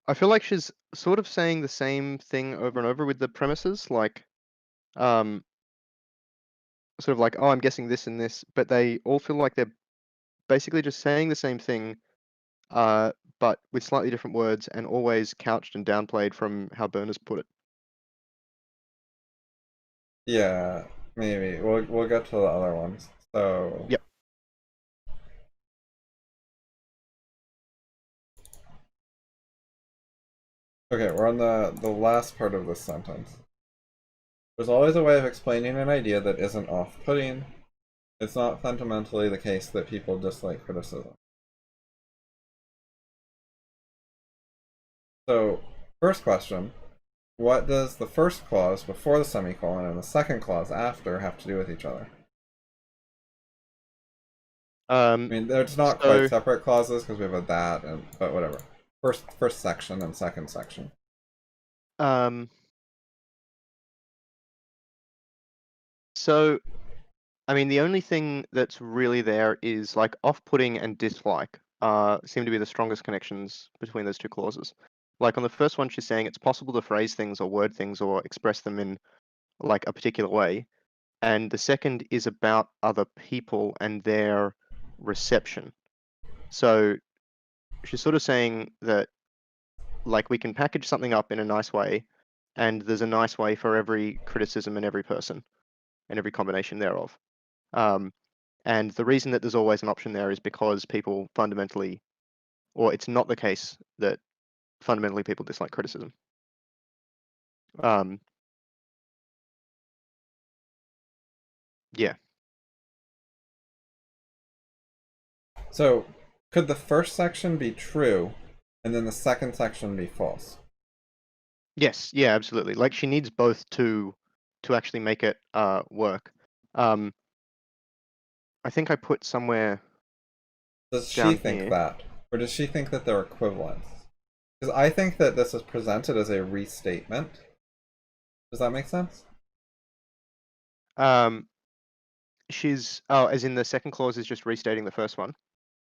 I feel like she's sort of saying the same thing over and over with the premises, like, um, sort of like, oh, I'm guessing this and this, but they all feel like they're basically just saying the same thing, uh, but with slightly different words and always couched and downplayed from how Berners put it. Yeah, maybe. We'll get to the other ones. So Yep. okay, we're on the last part of this sentence. There's always a way of explaining an idea that isn't off-putting. It's not fundamentally the case that people dislike criticism. So, first question, what does the first clause before the semicolon and the second clause after have to do with each other? I mean, it's not quite So separate clauses because we have a that, but whatever. First section and second section. um, so I mean, the only thing that's really there is like off-putting and dislike seem to be the strongest connections between those two clauses. Like on the first one, she's saying it's possible to phrase things or word things or express them in like a particular way. And the second is about other people and their reception. So she's sort of saying that like we can package something up in a nice way, and there's a nice way for every criticism and every person and every combination thereof. Um, and the reason that there's always an option there is because people fundamentally, or it's not the case that fundamentally people dislike criticism. Um, yeah. So, could the first section be true and then the second section be false? Yes. Yeah. Absolutely. Like she needs both to actually make it work. Um, I think I put somewhere Does she down think here. that? Or does she think that they're equivalents? Because I think that this is presented as a restatement. Does that make sense? Um, she's as in the second clause is just restating the first one.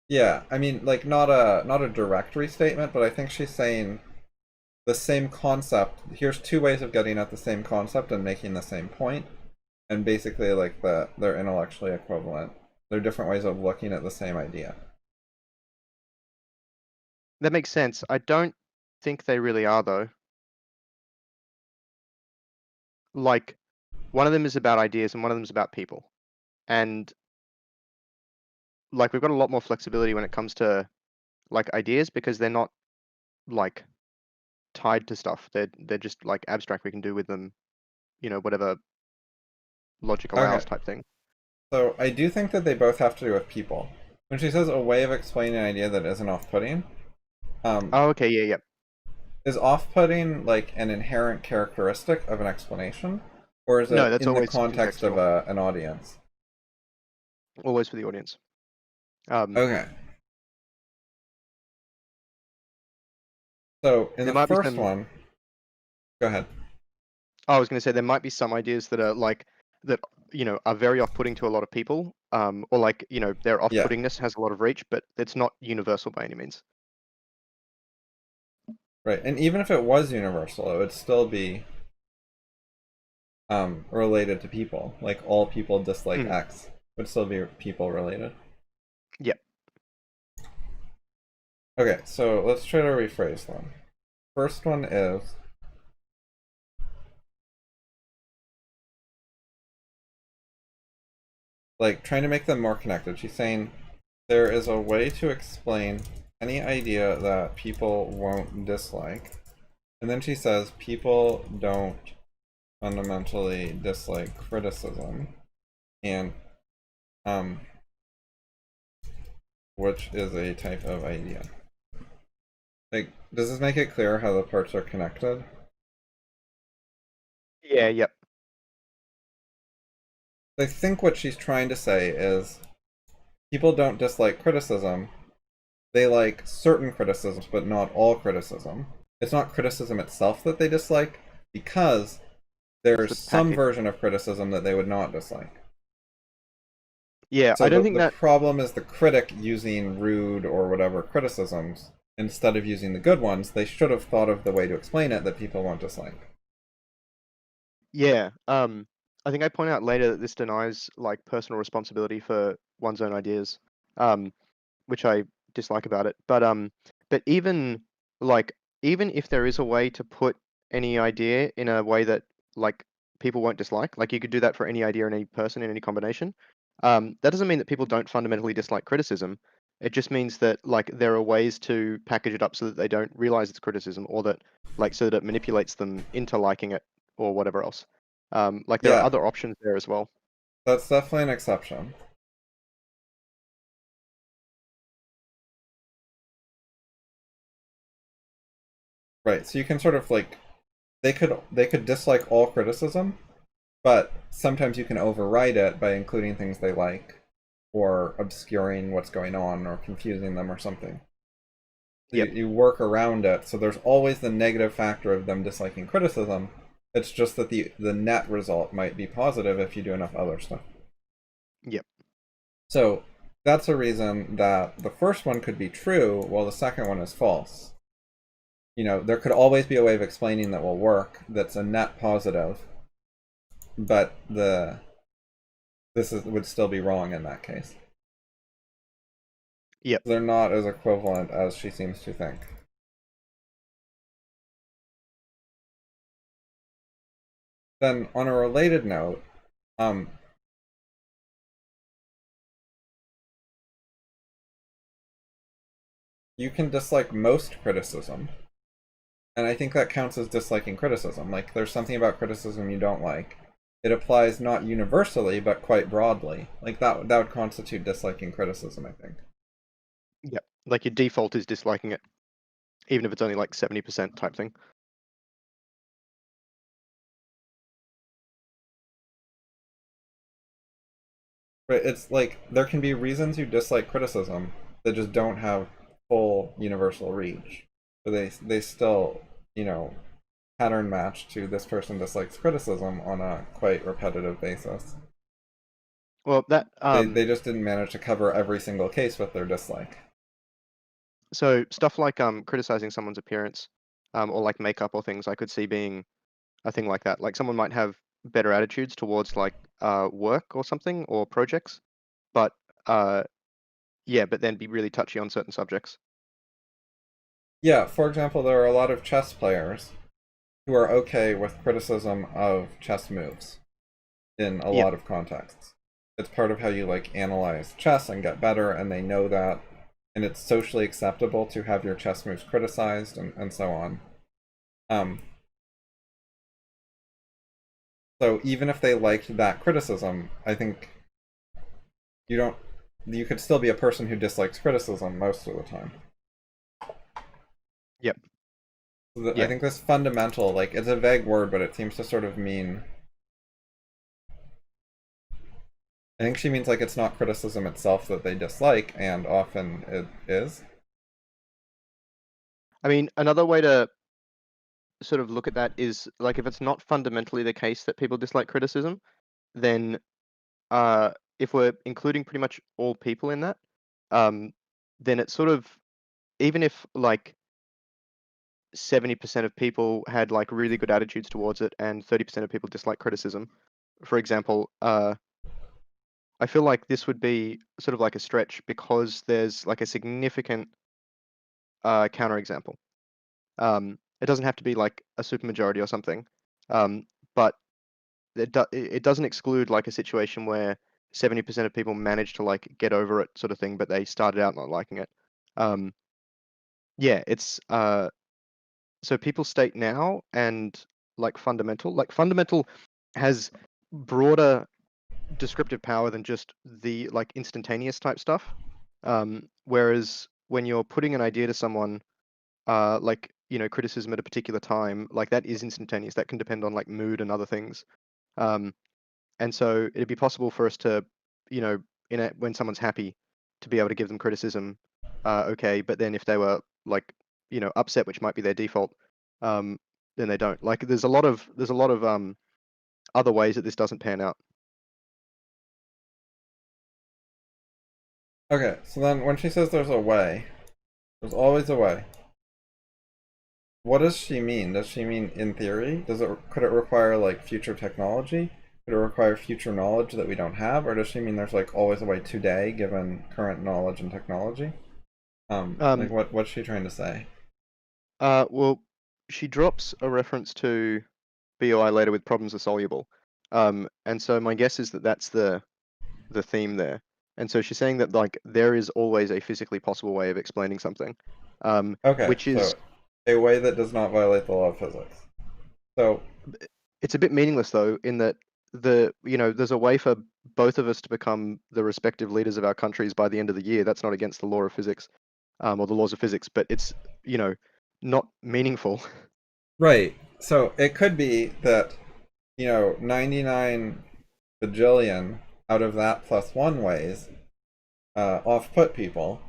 Yeah, I mean, like not a direct restatement, but I think she's saying the same concept. Here's two ways of getting at the same concept and making the same point, and basically like they're intellectually equivalent. They're different ways of looking at the same idea. That makes sense. I don't think they really are though. Like one of them is about ideas and one of them is about people. And like we've got a lot more flexibility when it comes to like ideas because they're not like tied to stuff. They're just like abstract. We can do with them, whatever logic Okay, allows type thing. so I do think that they both have to do with people. When she says a way of explaining an idea that isn't off-putting, um, Oh, okay, yeah, yeah. is off-putting like an inherent characteristic of an explanation, or is No, it that's in the always context of contextual. an audience? Always for the audience. Um, Okay. So in there the might be first some. one, go ahead. I was going to say there might be some ideas that are like that, are very off-putting to a lot of people. Or like their Yeah, off-puttingness has a lot of reach, but it's not universal by any means. right. And even if it was universal, it would still be related to people. Like all people dislike Mm, X would still be people related. yeah. Okay, so let's try to rephrase them. First one is like trying to make them more connected. She's saying there is a way to explain any idea that people won't dislike. And then she says people don't fundamentally dislike criticism. And um which is a type of idea. Like, does this make it clear how the parts are connected? Yeah, yep. I think what she's trying to say is people don't dislike criticism. They like certain criticisms, but not all criticism. It's not criticism itself that they dislike, because It's there's the some package. version of criticism that they would not dislike. Yeah, So I don't the, think the that. problem is the critic using rude or whatever criticisms instead of using the good ones. They should have thought of the way to explain it that people won't dislike. Yeah, I think I point out later that this denies like personal responsibility for one's own ideas, um, which I dislike about it. But like even if there is a way to put any idea in a way that like people won't dislike, like you could do that for any idea in any person in any combination. That doesn't mean that people don't fundamentally dislike criticism. It just means that like there are ways to package it up so that they don't realize it's criticism, or that like so that it manipulates them into liking it or whatever else. Like there are Yeah, other options there as well. that's definitely an exception. Right. So you can sort of like they could dislike all criticism, but sometimes you can override it by including things they like, or obscuring what's going on, or confusing them, or something. So Yep. you work around it. So there's always the negative factor of them disliking criticism. It's just that the net result might be positive if you do enough other stuff. Yep. So that's a reason that the first one could be true while the second one is false. There could always be a way of explaining that will work that's a net positive, but would still be wrong in that case. Yep. They're not as equivalent as she seems to think. Then, on a related note, you can dislike most criticism, and I think that counts as disliking criticism. Like, there's something about criticism you don't like. It applies not universally, but quite broadly. Like, that would constitute disliking criticism, I think. Yep. Like your default is disliking it, even if it's only like 70% type thing. But it's like, there can be reasons you dislike criticism that just don't have full universal reach. But they still, pattern match to this person dislikes criticism on a quite repetitive basis. Well, that They just didn't manage to cover every single case with their dislike. so stuff like criticizing someone's appearance, or like makeup or things, I could see being a thing like that. Like someone might have better attitudes towards like work or something or projects, but yeah, but then be really touchy on certain subjects. Yeah, for example, there are a lot of chess players who are okay with criticism of chess moves in a Yep. lot of contexts. It's part of how you like analyze chess and get better, and they know that, and it's socially acceptable to have your chess moves criticized, and so on. Um, so even if they liked that criticism, I think you could still be a person who dislikes criticism most of the time. Yep. So I Yeah. think this fundamental, like, it's a vague word, but it seems to sort of mean. I think she means like it's not criticism itself that they dislike, and often it is. I mean, another way to sort of look at that is like if it's not fundamentally the case that people dislike criticism, then uh, if we're including pretty much all people in that, um, then it's sort of even if like 70% of people had like really good attitudes towards it and 30% of people dislike criticism, for example, I feel like this would be sort of like a stretch because there's like a significant counterexample. It doesn't have to be like a supermajority or something, but it doesn't exclude like a situation where 70% of people manage to like get over it sort of thing, but they started out not liking it. Um, yeah, it's so people state now and like fundamental has broader descriptive power than just the like instantaneous type stuff. Whereas when you're putting an idea to someone, like criticism at a particular time, like that is instantaneous. That can depend on like mood and other things. Um, and so it'd be possible for us to, you know, when someone's happy, to be able to give them criticism, okay. But then if they were like, upset, which might be their default, um, then they don't. Like there's a lot of other ways that this doesn't pan out. Okay, so then when she says there's a way, there's always a way. What does she mean? Does she mean in theory? Could it require like future technology? Could it require future knowledge that we don't have, or does she mean there's like always a way today given current knowledge and technology? Like Um, what's she trying to say? well, she drops a reference to BOI later with problems are soluble. And so my guess is that that's the theme there. And so she's saying that like there is always a physically possible way of explaining something, Okay, which is so a way that does not violate the law of physics. So it's a bit meaningless though, in that there's a way for both of us to become the respective leaders of our countries by the end of the year. That's not against the law of physics, or the laws of physics, but it's you know not meaningful. Right. So it could be that, 99 bajillion out of that plus one ways off-put people,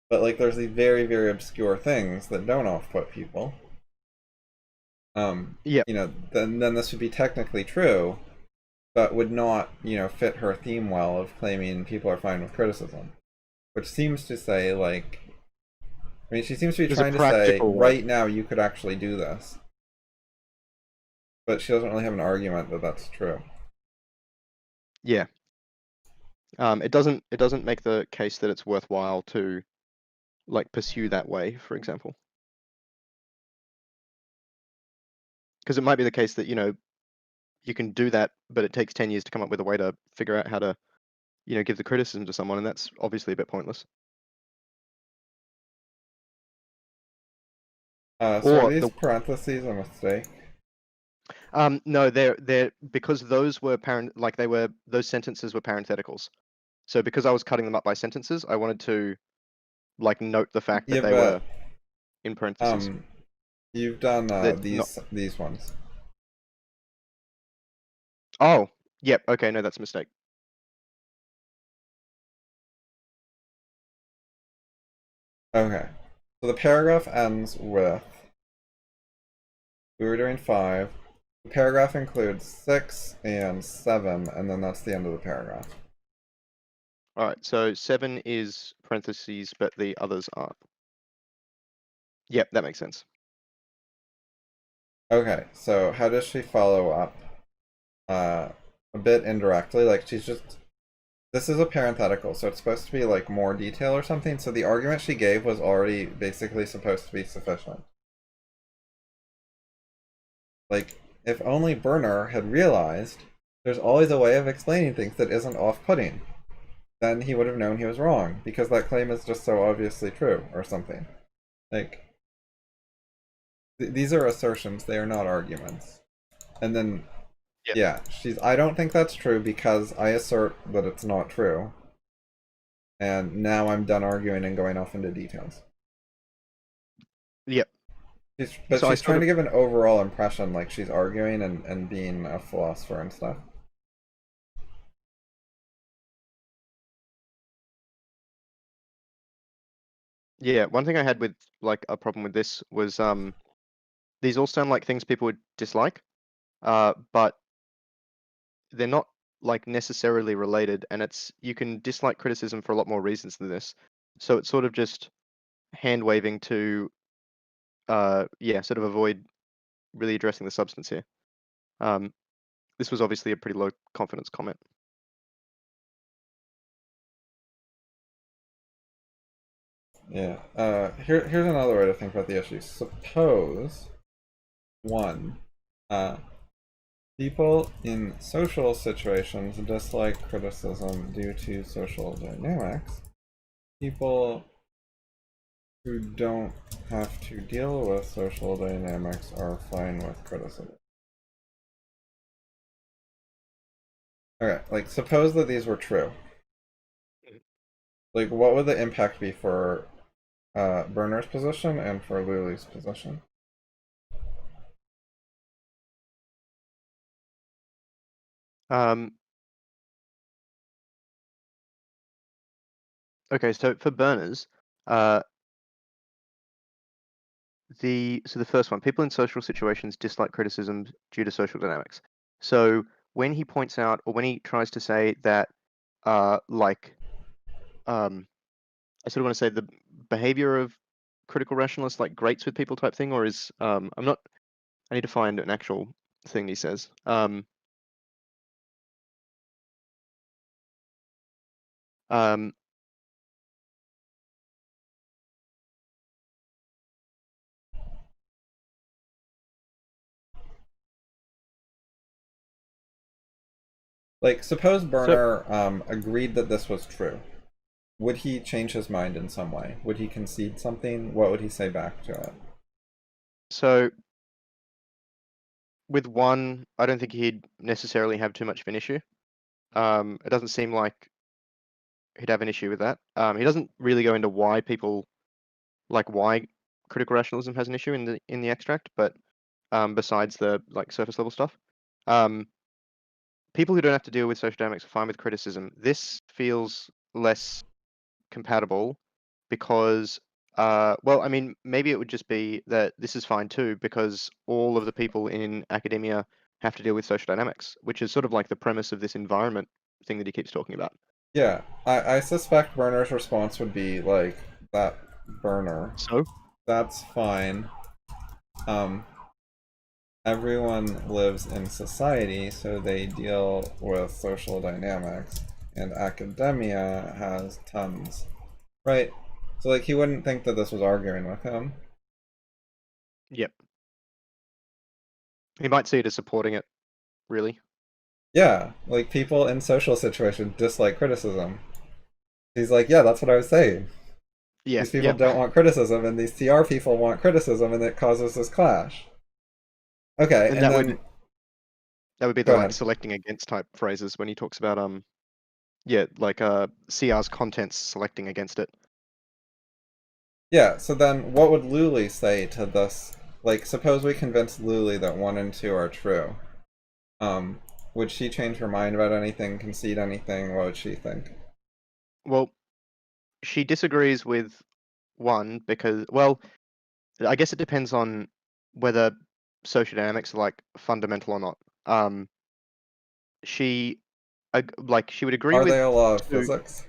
but like there's these very, very obscure things that don't off-put people. Yeah. Then this would be technically true, but would not, fit her theme well of claiming people are fine with criticism, which seems to say like, I mean, she seems to be There's a trying to say practical way. right now you could actually do this, but she doesn't really have an argument that that's true. Yeah. It doesn't make the case that it's worthwhile to like pursue that way, for example. Because it might be the case that, you can do that, but it takes 10 years to come up with a way to figure out how to, give the criticism to someone, and that's obviously a bit pointless. So are Or these the parentheses a mistake? no, they're because those were those sentences were parentheticals. So because I was cutting them up by sentences, I wanted to like note the fact that Yeah, they were but in parentheses. you've done They're not. these ones. Oh, yep. Okay, no, that's a mistake. Okay. So the paragraph ends with, we were doing 5. The paragraph includes 6 and 7, and then that's the end of the paragraph. All right, so 7 is parentheses, but the others aren't. Yep, that makes sense. Okay, so how does she follow up? A bit indirectly, like she's just, this is a parenthetical, so it's supposed to be like more detail or something, so the argument she gave was already basically supposed to be sufficient. Like, if only Birner had realized there's always a way of explaining things that isn't off-putting, then he would have known he was wrong, because that claim is just so obviously true, or something. Like, these are assertions, they are not arguments. And then, Yep. yeah, I don't think that's true because I assert that it's not true. And now I'm done arguing and going off into details. Yep. But So I she's sort trying of to give an overall impression like she's arguing and being a philosopher and stuff. yeah, one thing I had with like a problem with this was these all sound like things people would dislike, but they're not like necessarily related, and you can dislike criticism for a lot more reasons than this. So it's sort of just hand waving to sort of avoid really addressing the substance here. This was obviously a pretty low confidence comment. Yeah. Here's another way to think about the issue. Suppose, one, people in social situations dislike criticism due to social dynamics. People who don't have to deal with social dynamics are fine with criticism. Okay, like suppose that these were true. Like, what would the impact be for Birner's position and for Lulie's position? Okay, so for burners, the first one, people in social situations dislike criticism due to social dynamics. So when he points out, or when he tries to say that, I sort of want to say the behavior of critical rationalists like grates with people type thing, or is I'm not. I need to find an actual thing he says. Um, Like, suppose so Birner agreed that this was true. Would he change his mind in some way? Would he concede something? What would he say back to it? so with one, I don't think he'd necessarily have too much of an issue. It doesn't seem like he'd have an issue with that. He doesn't really go into why people why critical rationalism has an issue in the extract, but besides the like surface level stuff, people who don't have to deal with social dynamics are fine with criticism. This feels less compatible because, well, I mean, maybe it would just be that this is fine too because all of the people in academia have to deal with social dynamics, which is sort of like the premise of this environment thing that he keeps talking about. Yeah, I suspect Burner's response would be like that Burner. So, That's fine. Everyone lives in society, so they deal with social dynamics, and academia has tons. Right? So like he wouldn't think that this was arguing with him. yep. He might see it as supporting it, really. Yeah, like people in social situations dislike criticism. He's like, yeah, that's what I was saying. Yeah, These people yep. don't want criticism, and these TR people want criticism, and it causes this clash. Okay, And and then that would be the go like ahead. selecting against type phrases when he talks about yeah, like CR's contents selecting against it. Yeah, so then what would Lulie say to this? Like, suppose we convince Lulie that 1 and 2 are true. Um, would she change her mind about anything, concede anything? What would she think? Well, she disagrees with 1 because, well, I guess it depends on whether social dynamics are like fundamental or not. She like she would agree Are they with a law of 2. physics?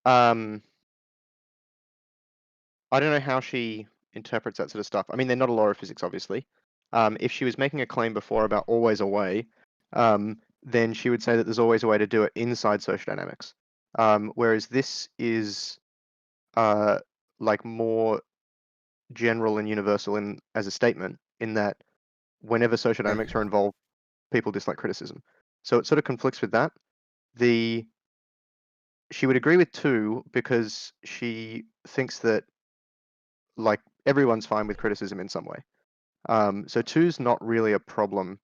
Um, I don't know how she interprets that sort of stuff. I mean, they're not a law of physics, obviously. If she was making a claim before about always a way, then she would say that there's always a way to do it inside social dynamics. Whereas this is like more general and universal in as a statement, in that whenever social dynamics Okay. are involved, people dislike criticism. So it sort of conflicts with that. She would agree with 2 because she thinks that like everyone's fine with criticism in some way. So 2's not really a problem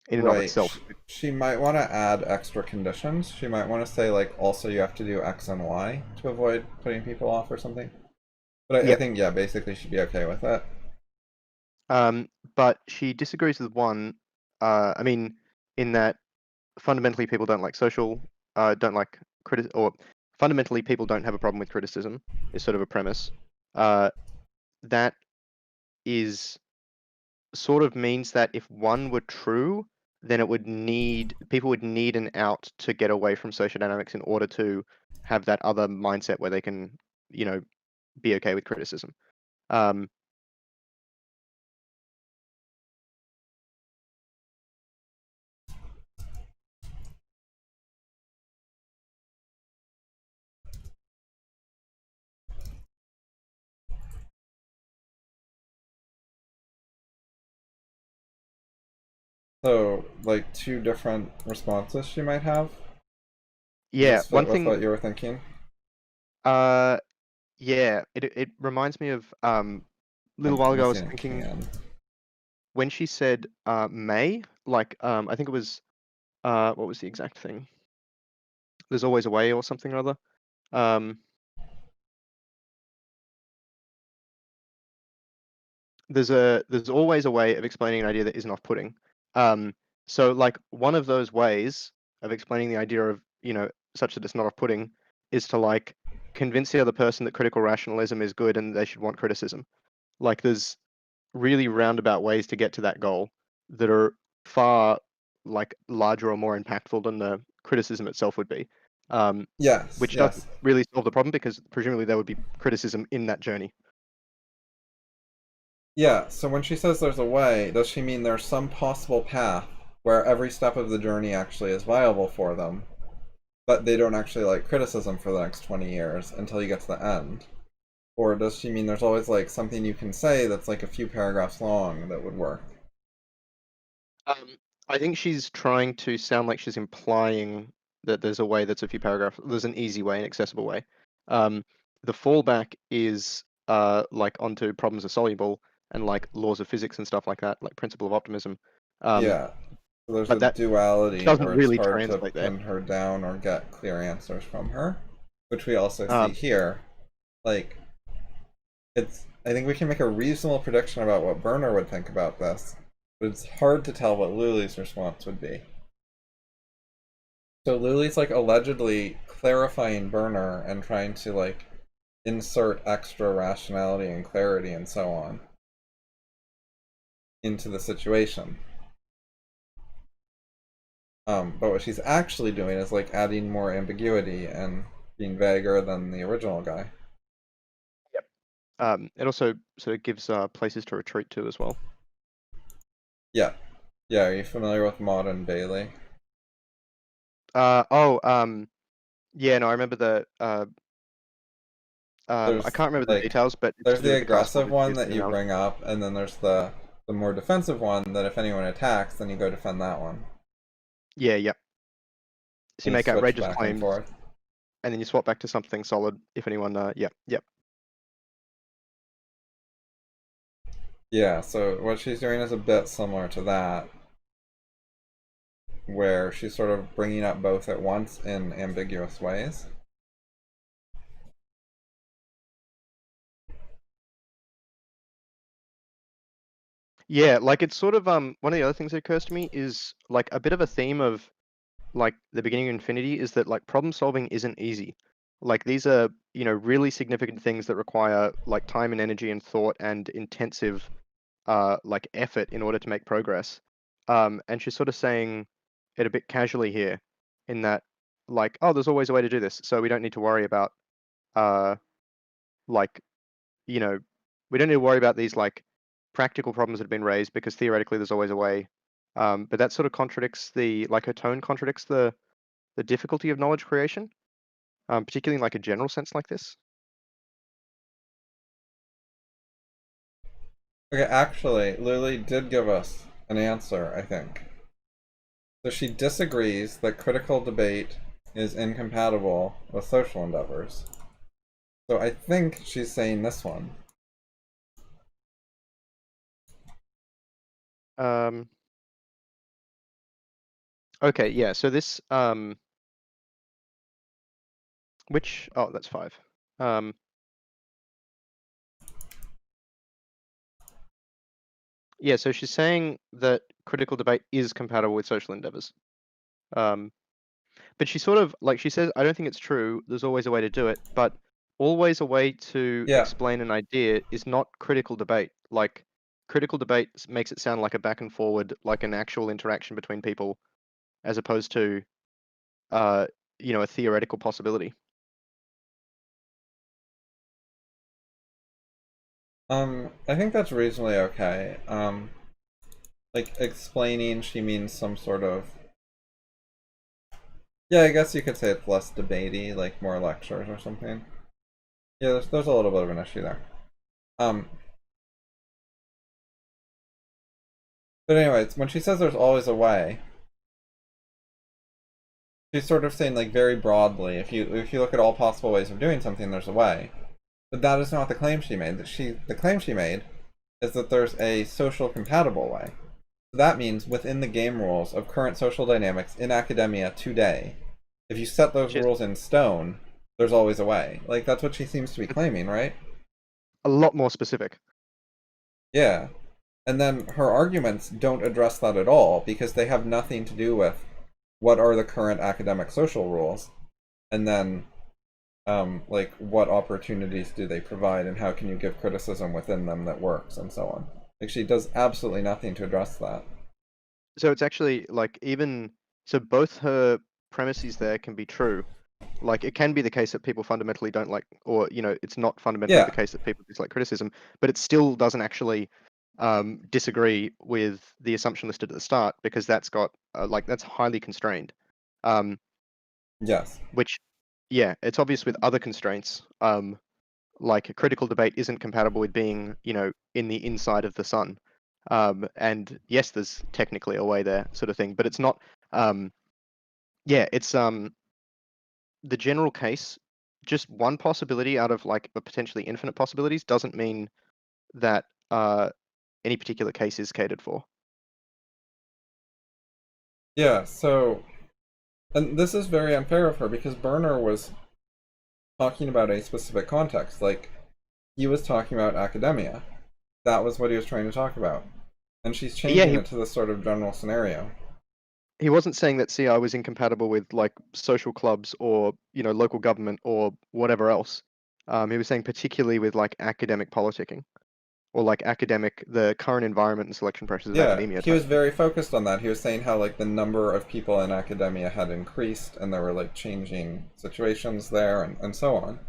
in and of Right. itself. She might want to add extra conditions. She might want to say, like, also you have to do X and Y to avoid putting people off or something. But I Yep. think, yeah, basically she'd be okay with that. But she disagrees with 1. I mean, in that fundamentally people don't like don't like or fundamentally people don't have a problem with criticism is sort of a premise. That is sort of means that if 1 were true, then people would need an out to get away from social dynamics in order to have that other mindset where they can, you know, be okay with criticism. Um, So, like, 2 different responses she might have? Does yeah, this one fit with thing, what you were thinking? yeah, it reminds me of a little I'm while ago I was missing a thinking can. when she said may, like I think it was what was the exact thing? There's always a way or something or other. Um, there's always a way of explaining an idea that isn't off-putting. So like one of those ways of explaining the idea of, such that it's not off-putting is to like convince the other person that critical rationalism is good and they should want criticism. Like there's really roundabout ways to get to that goal that are far like larger or more impactful than the criticism itself would be. Yes, Which doesn't yes. really solve the problem because presumably there would be criticism in that journey. Yeah, so when she says there's a way, does she mean there's some possible path where every step of the journey actually is viable for them, but they don't actually like criticism for the next 20 years until you get to the end? Or does she mean there's always like something you can say that's like a few paragraphs long that would work? Um, I think she's trying to sound like she's implying that there's a way that's a few paragraphs. There's an easy way, an accessible way. Um, the fallback is like onto problems are soluble and like laws of physics and stuff like that, like principle of optimism. Um, Yeah. So there's but a that duality doesn't where it's really hard to translate there. pin her down or get clear answers from her, which we also see Um, here. Like, I think we can make a reasonable prediction about what Birner would think about this, but it's hard to tell what Lulie's response would be. So Lulie's like allegedly clarifying Birner and trying to like insert extra rationality and clarity and so on into the situation. But what she's actually doing is like adding more ambiguity and being vaguer than the original guy. It also sort of gives places to retreat to as well. Yeah. Yeah, are you familiar with Maud and Bailey? Yeah, no, I remember I can't remember the Like details, but it's there's to do the with the castle aggressive with one the that you analogy. bring up, and then there's the more defensive one that if anyone attacks, then you go defend that one. Yeah, yep. So you And you make switch outrageous back and claims, forth. and then you swap back to something solid if anyone. Yep. Yeah, so what she's doing is a bit similar to that, where she's sort of bringing up both at once in ambiguous ways. Yeah, like it's sort of one of the other things that occurs to me is like a bit of a theme of like the beginning of Infinity is that like problem solving isn't easy. Like these are, really significant things that require like time and energy and thought and intensive like effort in order to make progress. And she's sort of saying it a bit casually here in that like, oh, there's always a way to do this, so we don't need to worry about uh like, you know, we don't need to worry about these like practical problems that have been raised because theoretically there's always a way. But that sort of contradicts like her tone contradicts the difficulty of knowledge creation, particularly in like a general sense like this. Okay, actually, Lulie did give us an answer, I think. So she disagrees that critical debate is incompatible with social endeavors. So I think she's saying this one. Um, okay, yeah. So this oh, that's 5. Um, yeah. So she's saying that critical debate is compatible with social endeavors. But she sort of like she says, I don't think it's true. There's always a way to do it, but always a way to Yeah. explain an idea is not critical debate. Like critical debate makes it sound like a back and forward, like an actual interaction between people, as opposed to uh, a theoretical possibility. I think that's reasonably okay. Like explaining, she means some sort of. Yeah, I guess you could say it's less debatey, like more lectures or something. Yeah, there's a little bit of an issue there. Um, but anyways, when she says there's always a way, she's sort of saying like very broadly, if you look at all possible ways of doing something, there's a way. But that is not the claim she made. The claim she made is that there's a social compatible way. So that means within the game rules of current social dynamics in academia today, if you set those Which is rules in stone, there's always a way. Like that's what she seems to be claiming, right? a lot more specific. Yeah. And then her arguments don't address that at all because they have nothing to do with what are the current academic social rules and then like what opportunities do they provide and how can you give criticism within them that works and so on. Like she does absolutely nothing to address that. So it's actually like even so both her premises there can be true. Like it can be the case that people fundamentally don't like, or it's not fundamentally the Yeah. case that people dislike criticism, but it still doesn't actually disagree with the assumption listed at the start because that's got like that's highly constrained. Um, Yes. which, yeah, it's obvious with other constraints. Like a critical debate isn't compatible with being, in the inside of the sun. And yes, there's technically a way there, sort of thing, but it's not. Yeah, it's the general case. Just one possibility out of like a potentially infinite possibilities doesn't mean that any particular case is catered for. Yeah, so and this is very unfair of her because Burner was talking about a specific context. Like he was talking about academia. That was what he was trying to talk about. And she's Yeah, changing it to this sort of general scenario. he wasn't saying that CI was incompatible with like social clubs or local government or whatever else. He was saying particularly with like academic politicking or like the current environment and selection pressures of Yeah, academia he type was thing. very focused on that. He was saying how like the number of people in academia had increased and there were like changing situations there and so on.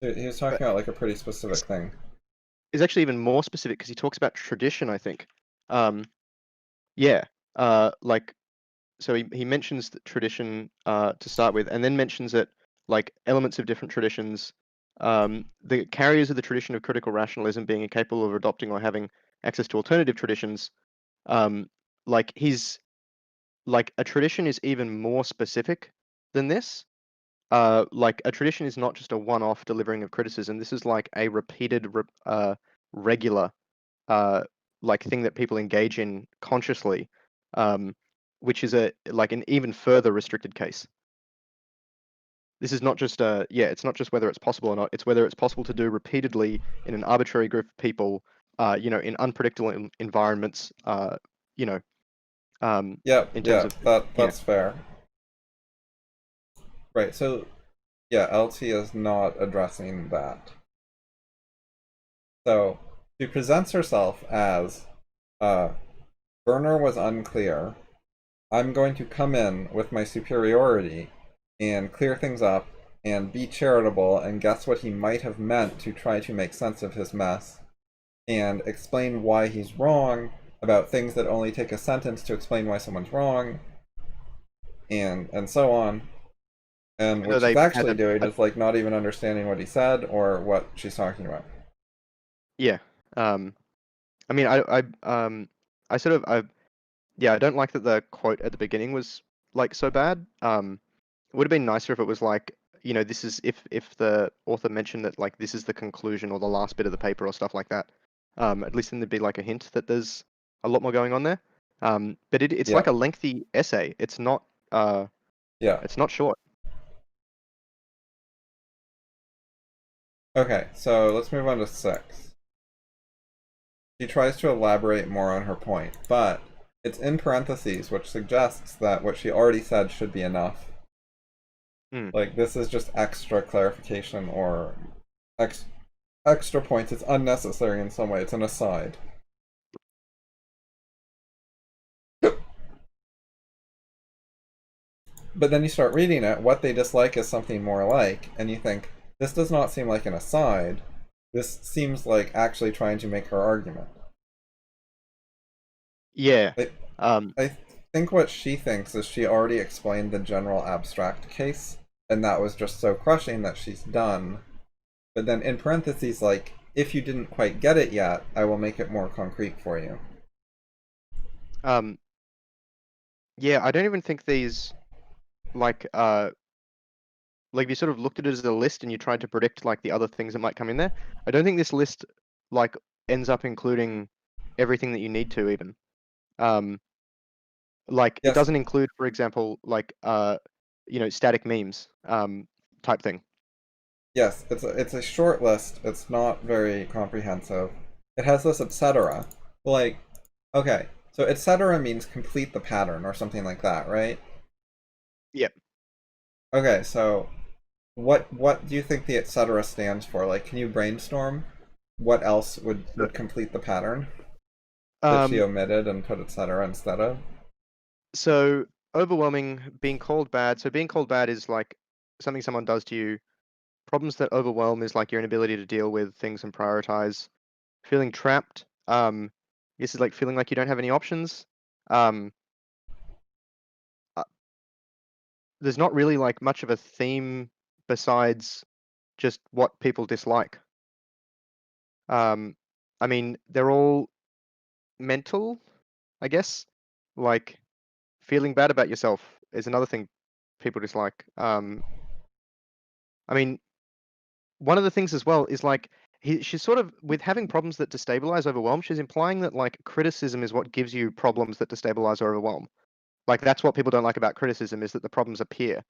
He was But talking about like a pretty specific it's, thing. it's actually even more specific because he talks about tradition, I think. Um, yeah, like so he mentions the tradition to start with, and then mentions that like elements of different traditions, the carriers of the tradition of critical rationalism being incapable of adopting or having access to alternative traditions, um, like he's like a tradition is even more specific than this. Like a tradition is not just a one-off delivering of criticism. This is like a repeated, regular uh, like thing that people engage in consciously, um, which is an even further restricted case. This is not just it's not just whether it's possible or not. It's whether it's possible to do repeatedly in an arbitrary group of people, in unpredictable environments, you know, Yeah, in terms yeah, of yeah, that's fair. Right, so yeah, LT is not addressing that. So she presents herself as uh Birner was unclear. I'm going to come in with my superiority and clear things up and be charitable and guess what he might have meant to try to make sense of his mess and explain why he's wrong about things that only take a sentence to explain why someone's wrong and so on. And even though what she's they had actually doing is like not even understanding what he said or what she's talking about. yeah. Um, I mean, I sort of, I don't like that the quote at the beginning was like so bad. It would have been nicer if it was like, this is if the author mentioned that like this is the conclusion or the last bit of the paper or stuff like that. At least then there'd be like a hint that there's a lot more going on there. But it's Yeah, like a lengthy essay. yeah. It's not short. Okay, so let's move on to 6. She tries to elaborate more on her point, but it's in parentheses, which suggests that what she already said should be enough. Hmm. Like, this is just extra clarification or ex- extra points. It's unnecessary in some way. It's an aside. But then you start reading it, what they dislike is something more like, and you think, this does not seem like an aside. This seems like actually trying to make her argument. Yeah. I, Um, I think what she thinks is she already explained the general abstract case, and that was just so crushing that she's done. But then in parentheses, like, if you didn't quite get it yet, I will make it more concrete for you. um, yeah, I don't even think these like if you sort of looked at it as a list and you tried to predict like the other things that might come in there. I don't think this list like ends up including everything that you need to even. Um, like it Yes, doesn't include, for example, like static memes type thing. yes, it's a short list. It's not very comprehensive. It has this etc. Like, okay, so etc. means complete the pattern or something like that, right? Yep. Okay, so what do you think the etc. stands for? Like, can you brainstorm what else would complete the pattern that she Um, omitted and put etc. instead of? so overwhelming, being called bad. So being called bad is like something someone does to you. Problems that overwhelm is like your inability to deal with things and prioritize. Feeling trapped. This is like feeling like you don't have any options. Um, uh, there's not really like much of a theme besides just what people dislike. Um, I mean, they're all mental, I guess. Like feeling bad about yourself is another thing people dislike. I mean, one of the things as well is like she's sort of with having problems that destabilize overwhelm. She's implying that like criticism is what gives you problems that destabilize or overwhelm. Like that's what people don't like about criticism is that the problems appear.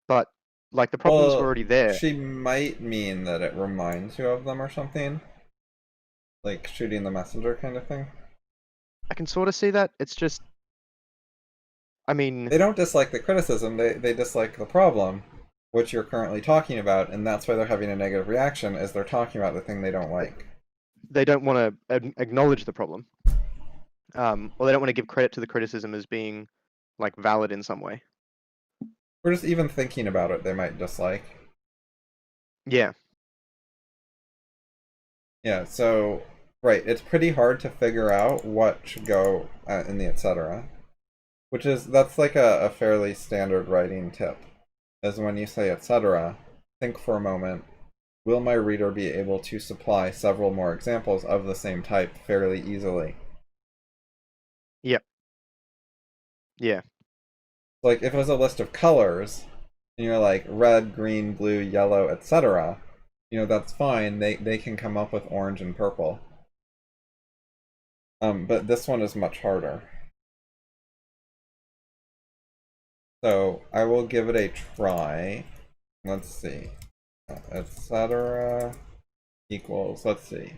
But Like, the problems were Well, already there. she might mean that it reminds you of them or something, like shooting the messenger kind of thing. I can sort of see that. It's just, I mean, They don't dislike the criticism, they dislike the problem, which you're currently talking about, and that's why they're having a negative reaction, is they're talking about the thing they don't like. they don't want to acknowledge the problem. Or they don't want to give credit to the criticism as being, like, valid in some way. Or just even thinking about it, they might dislike. Yeah. Yeah, so, right, it's pretty hard to figure out what should go in the etc. That's like a fairly standard writing tip. Is when you say etc., think for a moment, will my reader be able to supply several more examples of the same type fairly easily? Yep. Yeah. Like, if it was a list of colors, and you're like red, green, blue, yellow, etc., that's fine. They can come up with orange and purple. But this one is much harder. So I will give it a try. Let's see. Etc. equals, let's see.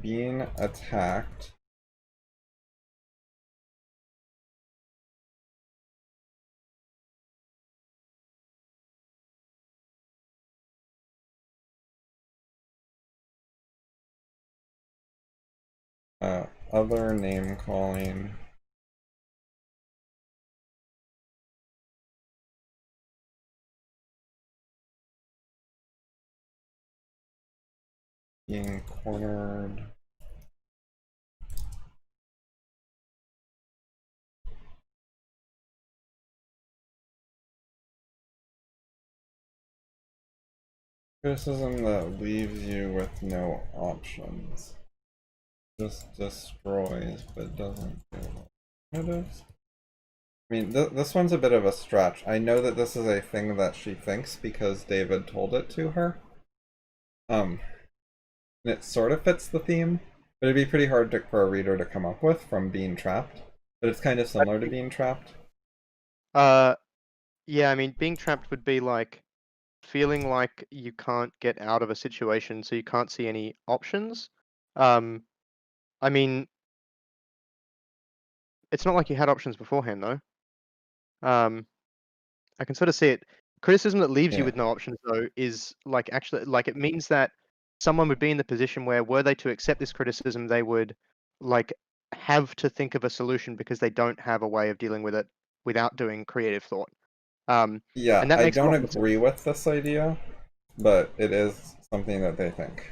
Being attacked. Other name calling. Being cornered. Criticism that leaves you with no options. Just destroys, but doesn't do alternatives. I mean, this one's a bit of a stretch. I know that this is a thing that she thinks because David told it to her. And it sort of fits the theme, but it'd be pretty hard for a reader to come up with from Being Trapped. But it's kind of similar to Being Trapped. Yeah, I mean, being trapped would be like feeling like you can't get out of a situation, so you can't see any options. I mean, it's not like you had options beforehand, though. I can sort of see it. Criticism that leaves you Yeah. with no options, though, is like actually like it means that someone would be in the position where, were they to accept this criticism, they would like have to think of a solution because they don't have a way of dealing with it without doing creative thought. Yeah, And that I makes a don't lot more sense. agree with this idea, but it is something that they think.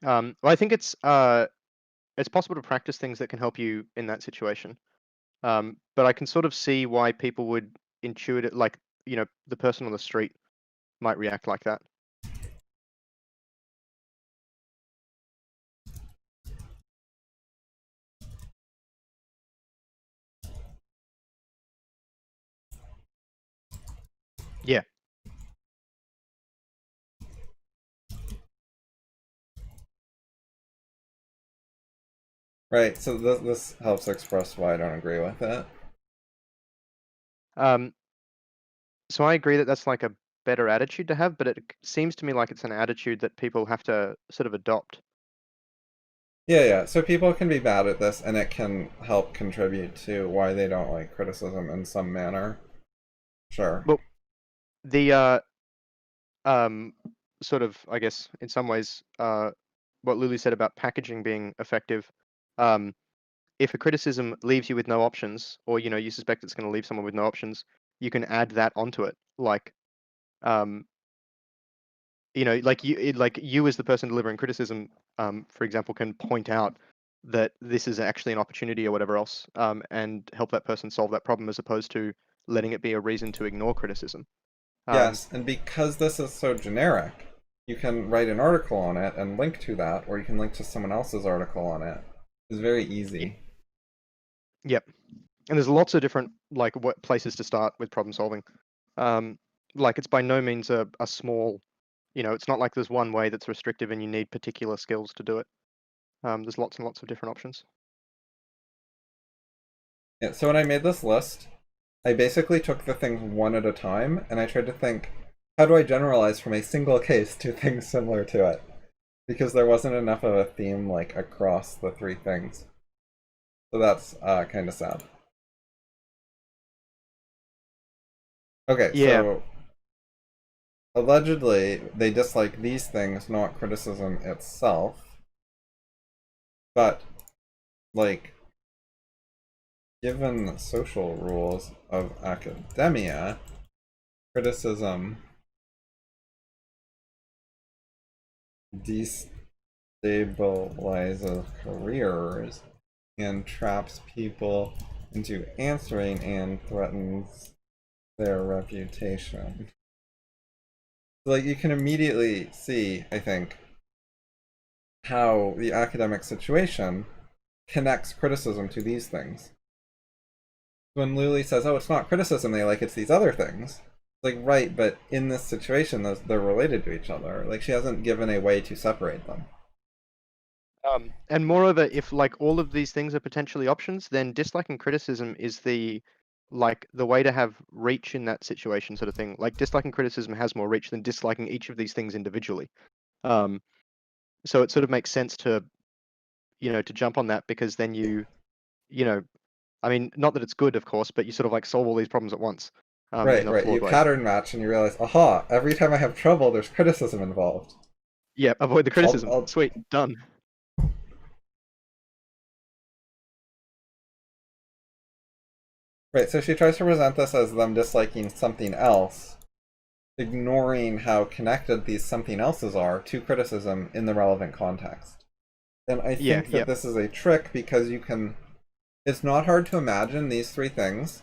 Well, I think it's possible to practice things that can help you in that situation. But I can sort of see why people would intuit it, like, the person on the street might react like that. Yeah. Right, so this helps express why I don't agree with it. Um, so I agree that that's like a better attitude to have, but it seems to me like it's an attitude that people have to sort of adopt. Yeah, so people can be bad at this, and it can help contribute to why they don't like criticism in some manner. Sure. Well, the sort of, I guess, in some ways, what Lulie said about packaging being effective. Um, if a criticism leaves you with no options, or you suspect it's going to leave someone with no options, you can add that onto it. Like, um, like you as the person delivering criticism, for example, can point out that this is actually an opportunity or whatever else, and help that person solve that problem, as opposed to letting it be a reason to ignore criticism. Um, Yes, and because this is so generic, you can write an article on it and link to that, or you can link to someone else's article on it. It's very y- easy. yep. And there's lots of different like what places to start with problem solving. Um, like it's by no means a small, it's not like there's one way that's restrictive and you need particular skills to do it. There's lots and lots of different options. Yeah, so when I made this list, I basically took the things one at a time, and I tried to think, how do I generalize from a single case to things similar to it? Because there wasn't enough of a theme like across the three things. So that's kind of sad. Okay, Yeah, so allegedly they dislike these things, not criticism itself. But, like, given social rules of academia, criticism destabilizes careers and traps people into answering and threatens their reputation. Like, you can immediately see, I think, how the academic situation connects criticism to these things. When Lulie says, "Oh, it's not criticism," they like it's these other things. Like, right, but in this situation, they're related to each other. Like, she hasn't given a way to separate them. and moreover, if like all of these things are potentially options, then disliking criticism is the way to have reach in that situation, sort of thing. Like disliking criticism has more reach than disliking each of these things individually. So it sort of makes sense to to jump on that, because then you know, I mean, not that it's good, of course, but you sort of like solve all these problems at once, in Right, a right. You flawed way. pattern match and you realize, aha, every time I have trouble, there's criticism involved. Yeah, avoid the criticism. I'll... Sweet, done. Right, so she tries to present this as them disliking something else, ignoring how connected these something else's are to criticism in the relevant context. And I Yeah, think yeah, that this is a trick because you can. It's not hard to imagine these three things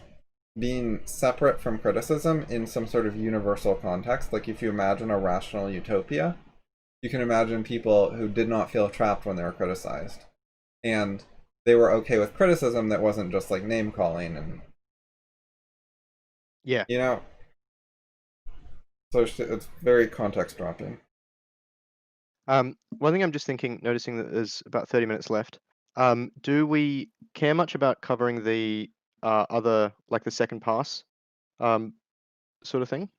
being separate from criticism in some sort of universal context. Like if you imagine a rational utopia, you can imagine people who did not feel trapped when they were criticized. And they were okay with criticism that wasn't just like name calling and, yeah. you know, so it's very context dropping. One thing I'm just noticing that there's about 30 minutes left. Do we care much about covering the other, like the second pass, sort of thing?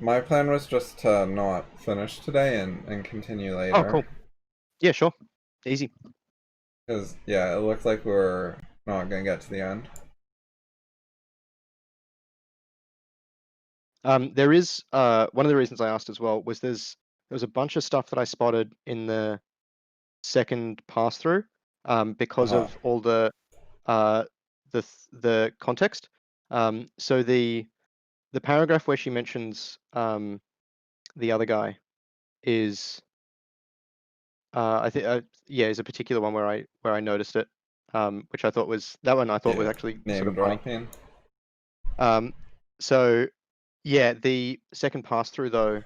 My plan was just to not finish today and continue Oh, later. cool. Yeah, sure. Easy. Because, yeah, it looks like we're not going to get to the end. There is one of the reasons I asked as well was there was a bunch of stuff that I spotted in the second pass through, because Uh-huh. of all uh the context. So the paragraph where she mentions the other guy is I think yeah, is a particular one where I noticed it, which I thought was that one I thought was Yeah. actually sort Name of funny. dropping. So yeah, the second pass through though,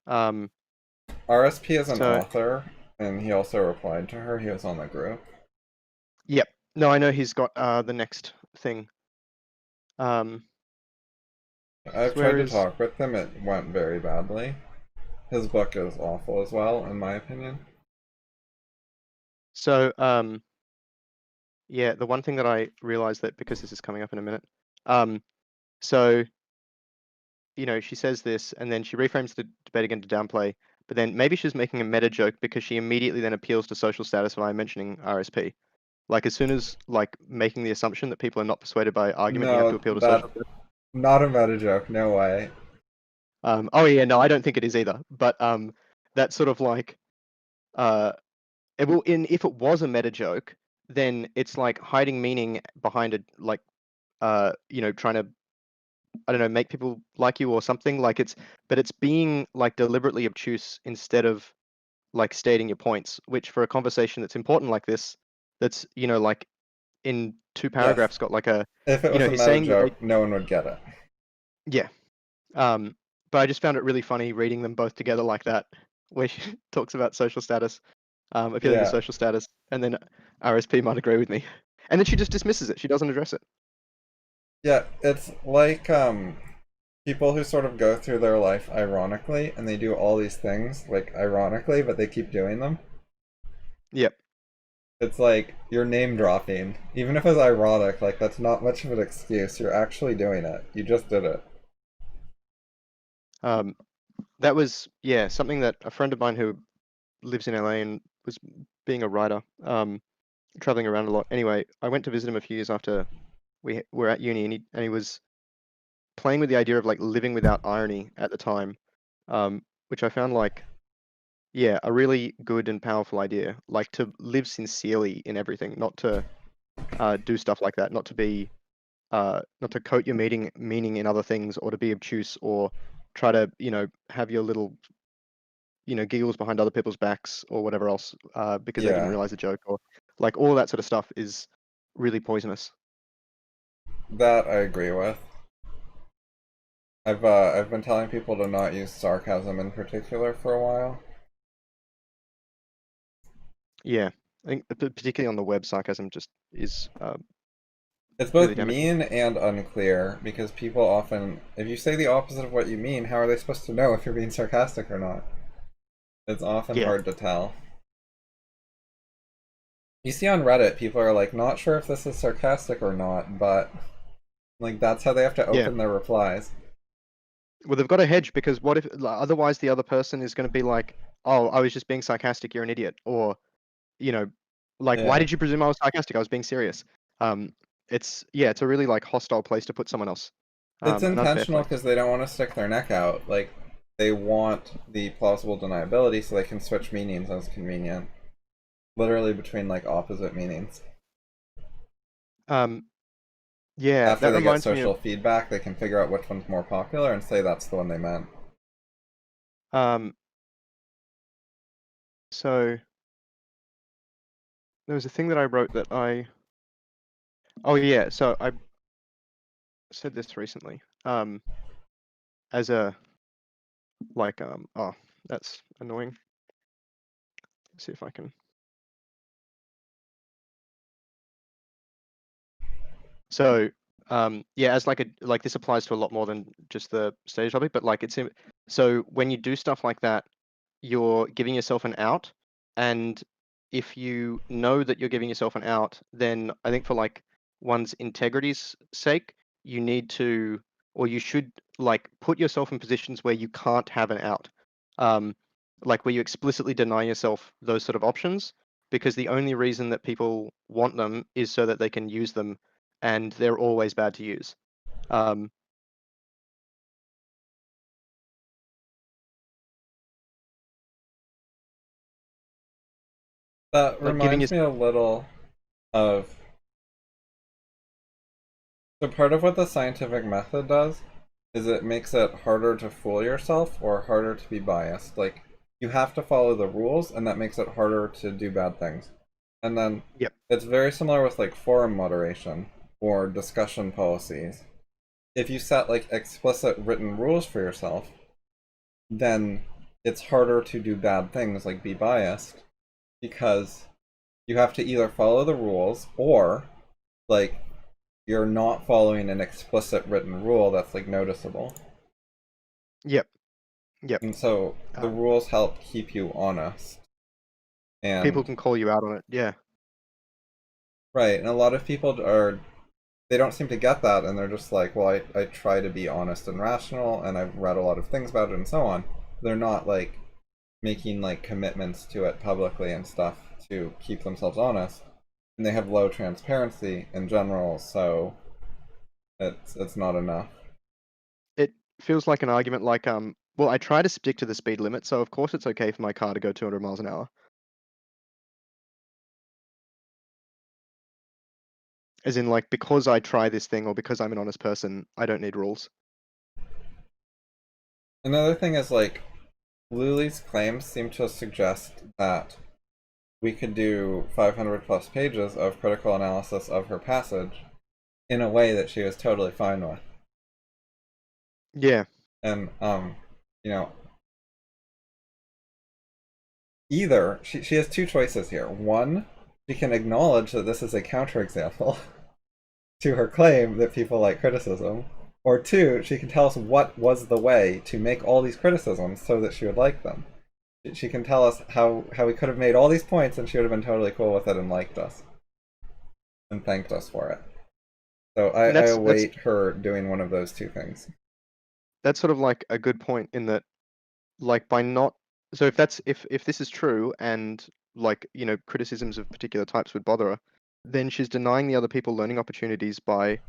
um, RSP is an so author, and he also replied to her. He was on the group. yep, no, I know he's got the next thing. Um, I've so where tried to is talk with him. It went very badly. His book is awful as well, in my opinion. so yeah, the one thing that I realized, that because this is coming up in a minute, so she says this and then she reframes the debate again to downplay, but then maybe she's making a meta joke because she immediately then appeals to social status via mentioning RSP. Like as soon as like making the assumption that people are not persuaded by argument, you have to No, appeal to social that status. not a meta joke. No way. Oh yeah, no, I don't think it is either. But that's sort of like if it was a meta joke, then it's like hiding meaning behind it, like trying to, I don't know, make people like you or something. But it's being like deliberately obtuse instead of like stating your points, which for a conversation that's important like this, that's like in two Yes. paragraphs got like a, If it was a he's meta saying that joke, no one would get it. yeah. But I just found it really funny reading them both together like that, where she talks about social status, appealing to Yeah. social status, and then RSP might agree with me, and then she just dismisses it. She doesn't address it. Yeah, it's like people who sort of go through their life ironically and they do all these things like ironically, but they keep doing them. Yep. It's like you're name dropping. Even if it's ironic, like that's not much of an excuse. You're actually doing it. You just did it. Um, that was, yeah, something that a friend of mine who lives in LA and was being a writer, traveling around a lot. Anyway, I went to visit him a few years after we were at uni, and he was playing with the idea of like living without irony at the time, which I found like, yeah, a really good and powerful idea. Like to live sincerely in everything, not to do stuff like that, not to coat your meaning in other things, or to be obtuse, or try to, have your little, giggles behind other people's backs or whatever else, because they didn't Yeah, realize the joke, or like all that sort of stuff is really poisonous. that I agree with. I've been telling people to not use sarcasm in particular for a while. Yeah, I think particularly on the web, sarcasm just is It's really both damaging. mean and unclear because people often, if you say the opposite of what you mean, how are they supposed to know if you're being sarcastic or not? It's often Yeah, hard to tell. You see on Reddit, people are like, not sure if this is sarcastic or not, but like that's how they have to yeah. open their replies. Well, they've got to hedge, because what if otherwise the other person is going to be like, "Oh, I was just being sarcastic. You're an idiot," or you know, like, "Why Yeah. did you presume I was sarcastic? I was being serious." Um, it's a really like hostile place to put someone else, It's an unfair intentional place. because they don't want to stick their neck out. Like, they want the plausible deniability so they can switch meanings as convenient. Literally between like opposite meanings. Um, yeah, After that they get reminds me of social feedback, they can figure out which one's more popular and say that's the one they meant. um, so there was a thing that I wrote that oh yeah, so I said this recently, as a like, oh, that's annoying. Let's see if I can. So, yeah, as like this applies to a lot more than just the stage topic, but like so when you do stuff like that, you're giving yourself an out, and if you know that you're giving yourself an out, then I think for like one's integrity's sake, you need to, or you should, like put yourself in positions where you can't have an out, um, like where you explicitly deny yourself those sort of options, because the only reason that people want them is so that they can use them, and they're always bad to use. Um, That like giving reminds me a little of, so part of what the scientific method does is it makes it harder to fool yourself or harder to be biased. Like, you have to follow the rules, and that makes it harder to do bad things. And then Yep. it's very similar with like forum moderation or discussion policies. If you set like explicit written rules for yourself, then it's harder to do bad things like be biased because you have to either follow the rules or like you're not following an explicit written rule that's like noticeable. Yep. Yep. And so the Um, rules help keep you honest. People And can call you out on it. Yeah. right, and a lot of people are, they don't seem to get that, and they're just like, well, I try to be honest and rational, and I've read a lot of things about it and so on. They're not like making like commitments to it publicly and stuff to keep themselves honest. And they have low transparency in general, so it's not enough. It feels like an argument like, well, I try to stick to the speed limit, so of course it's okay for my car to go 200 miles an hour. As in, like, because I try this thing, or because I'm an honest person, I don't need rules. Another thing is like Lulie's claims seem to suggest that we could do 500 plus pages of critical analysis of her passage in a way that she was totally fine with. Yeah. And you know, either she has two choices here. One, she can acknowledge that this is a counterexample to her claim that people like criticism, or two, she can tell us what was the way to make all these criticisms so that she would like them. She can tell us how we could have made all these points and she would have been totally cool with it and liked us and thanked us for it. So And I that's await her doing one of those two things. that's sort of like a good point in that, like, by not, so if this is true and, like, you know, criticisms of particular types would bother her, then she's denying the other people learning opportunities by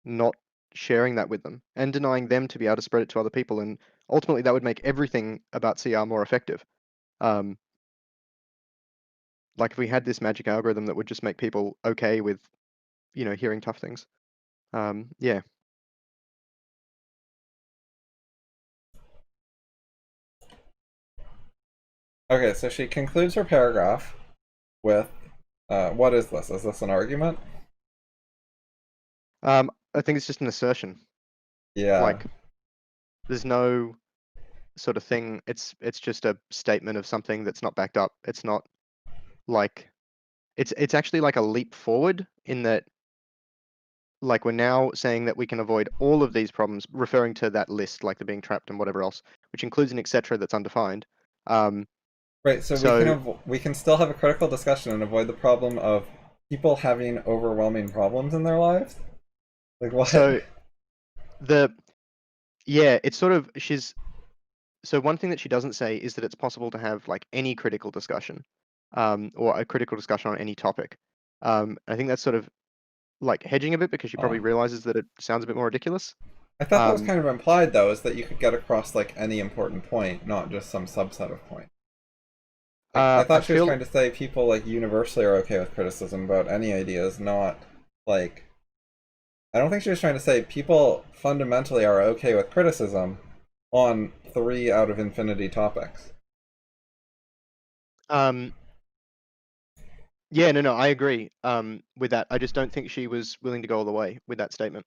not sharing that with them and denying them to be able to spread it to other people, and ultimately that would make everything about CR more effective. um like if we had this magic algorithm that would just make people okay with, you know, hearing tough things. Yeah. Okay, so she concludes her paragraph with, what is this? Is this an argument? I think it's just an assertion. Yeah. Like, there's no sort of thing. It's just a statement of something that's not backed up. It's not like, it's actually like a leap forward in that, like, we're now saying that we can avoid all of these problems, referring to that list, like the being trapped and whatever else, which includes an etc. that's undefined. Um, Right, so so we can still have a critical discussion and avoid the problem of people having overwhelming problems in their lives? Like what? so the yeah, it's sort of so one thing that she doesn't say is that it's possible to have like any critical discussion, or a critical discussion on any topic. I think that's sort of like hedging a bit because she probably Oh. realizes that it sounds a bit more ridiculous. I thought that was Um, kind of implied though, is that you could get across like any important point, not just some subset of points. Like I I thought she was feel trying to say people like universally are okay with criticism about any ideas, not like I don't think she was trying to say people fundamentally are okay with criticism on 3 out of infinity topics. um, yeah, no, I agree with that. I just don't think she was willing to go all the way with that statement.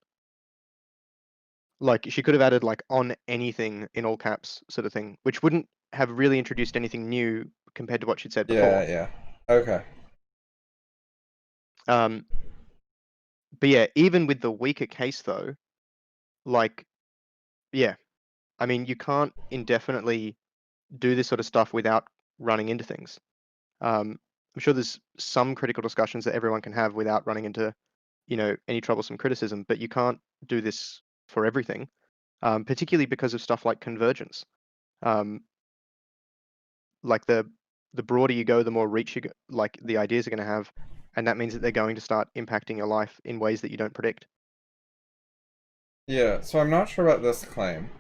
Like she could have added like on anything in all caps sort of thing, which wouldn't have really introduced anything new compared to what she'd said Yeah, before. yeah. Okay. Um, but yeah, even with the weaker case though, like, yeah, I mean, you can't indefinitely do this sort of stuff without running into things. I'm sure there's some critical discussions that everyone can have without running into, you know, any troublesome criticism, but you can't do this for everything, particularly because of stuff like convergence. Um, like the broader you go, the more reach like the ideas are going to have, and that means that they're going to start impacting your life in ways that you don't predict. Yeah, so I'm not sure about this claim.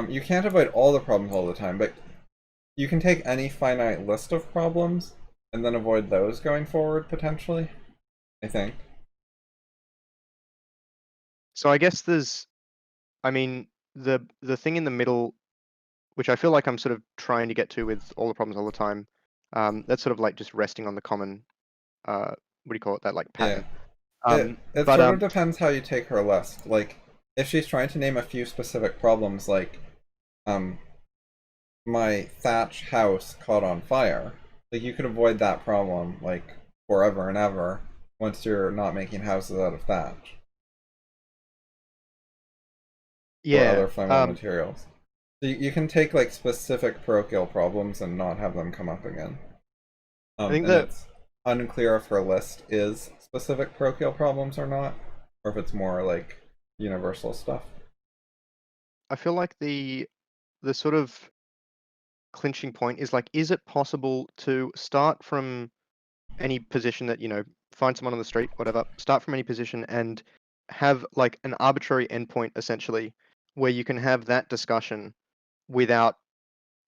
You can't avoid all the problems all the time, but you can take any finite list of problems and then avoid those going forward potentially, I think. So I guess I mean, the thing in the middle, which I feel like I'm sort of trying to get to with all the problems all the time, that's sort of like just resting on the common, what do you call it? That like Yeah. pattern. It But sort of depends how you take her list. Like if she's trying to name a few specific problems like um my thatch house caught on fire, like you could avoid that problem like forever and ever once you're not making houses out of thatch or yeah, other flammable materials. So you can take like specific parochial problems and not have them come up again. I think And that it's unclear if her list is specific parochial problems or not, or if it's more like universal stuff. I feel like the sort of clinching point is like, is it possible to start from any position that, you know, find someone on the street, whatever, start from any position and have like an arbitrary endpoint essentially where you can have that discussion without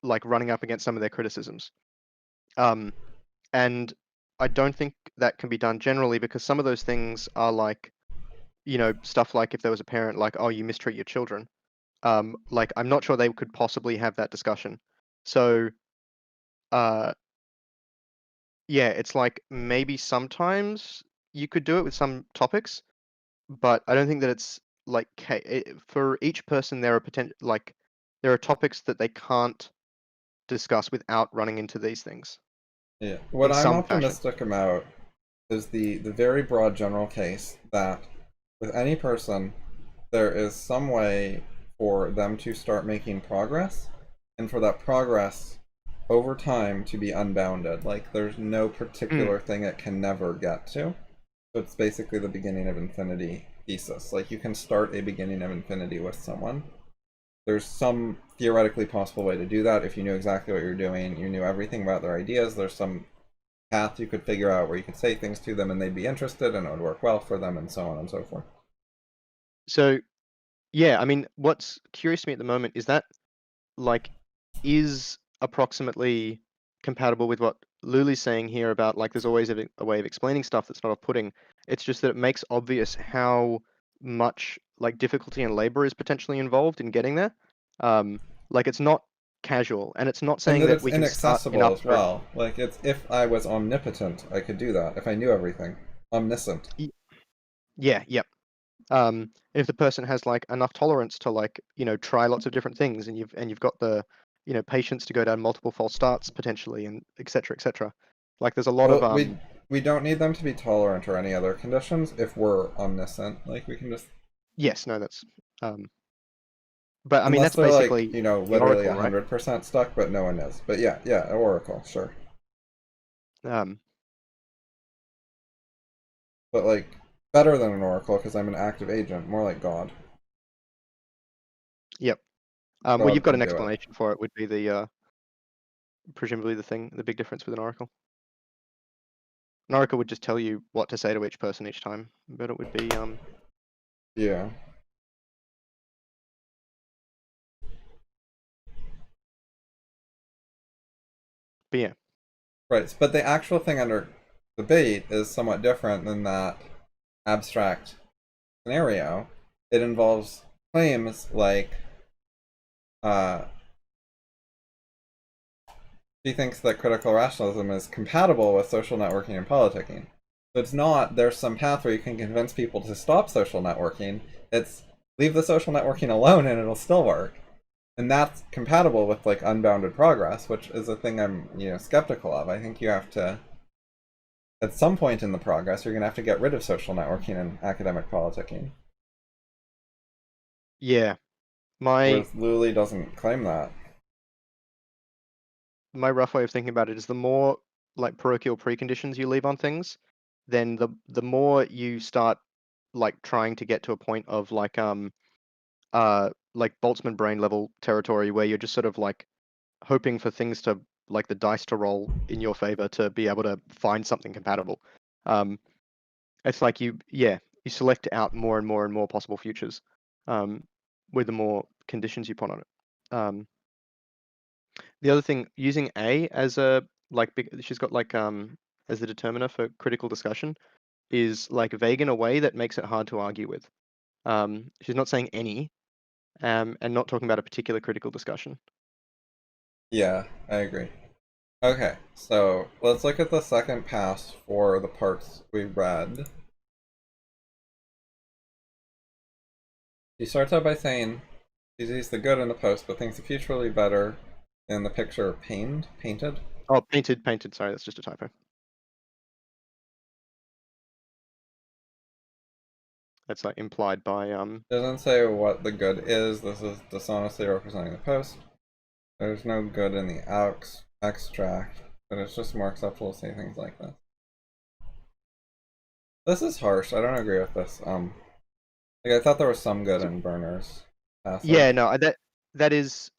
like running up against some of their criticisms. Um, and I don't think that can be done generally because some of those things are like, you know, stuff like if there was a parent like, oh, you mistreat your children. Like I'm not sure they could possibly have that discussion. So, uh, yeah, it's like maybe sometimes you could do it with some topics, but I don't think that it's like for each person there are there are topics that they can't discuss without running into these things Yeah. What in I'm some fashion. optimistic about is the very broad general case that with any person there is some way for them to start making progress and for that progress over time to be unbounded. Like there's no particular thing it can never get to. So it's basically the beginning of infinity thesis. Like you can start a beginning of infinity with someone. There's some theoretically possible way to do that if you knew exactly what you're doing, you knew everything about their ideas. There's some path you could figure out where you could say things to them and they'd be interested and it would work well for them and so on and so forth. So, yeah, I mean, what's curious to me at the moment is that, like, is approximately compatible with what Lulie's saying here about, like, there's always a way of explaining stuff that's not off-putting. It's just that it makes obvious how much, like, difficulty and labor is potentially involved in getting there. Like, it's not casual, and it's not And saying that that it's we can start in inaccessible as upper. well. Like it's if I was omnipotent, I could do that. If I knew everything. Omniscient. Yeah, yep. If the person has like enough tolerance to like, try lots of different things, and you've got the, patience to go down multiple false starts potentially, and et cetera, et cetera. Like there's a lot of Well, we don't need them to be tolerant or any other conditions if we're omniscient. Like we can just yes, no, that's but I mean unless that's they're like, basically you know, the literally Oracle, right? 100% stuck, but no one is. But yeah, yeah, Oracle, sure. Um, But like better than an Oracle because I'm an active agent, more like God. yep. Well, you've God got can an do it. explanation for it. Would be the presumably the big difference with an Oracle. An Oracle would just tell you what to say to each person each time, but it would be Yeah. but yeah. Right. But the actual thing under debate is somewhat different than that abstract scenario. It involves claims like uh, she thinks that critical rationalism is compatible with social networking and politicking. So it's not there's some path where you can convince people to stop social networking. It's leave the social networking alone and it'll still work. And that's compatible with like unbounded progress, which is a thing I'm, skeptical of. I think you have to at some point in the progress you're gonna have to get rid of social networking and academic politicking. Yeah. My Whereas Lulie doesn't claim that. my rough way of thinking about it is the more like parochial preconditions you leave on things, then the more you start like trying to get to a point of like Boltzmann brain level territory where you're just sort of like hoping for things to like the dice to roll in your favor to be able to find something compatible. Um, it's like you select out more and more and more possible futures with the more conditions you put on it. The other thing, using A as a like she's got like as the determiner for critical discussion is like vague in a way that makes it hard to argue with. She's not saying any, and not talking about a particular critical discussion. Yeah, I agree. Okay, so let's look at the second pass for the parts we read. She starts out by saying she sees the good in the post, but thinks the future will be better in the picture painted. Oh, painted. Sorry, that's just a typo. That's like implied by Doesn't say what the good is. This is dishonestly representing the post. There's no good in the extract, but it's just more acceptable to say things like this. This is harsh. I don't agree with this. Like I thought there was some good in Burner's passage. Yeah, no, that is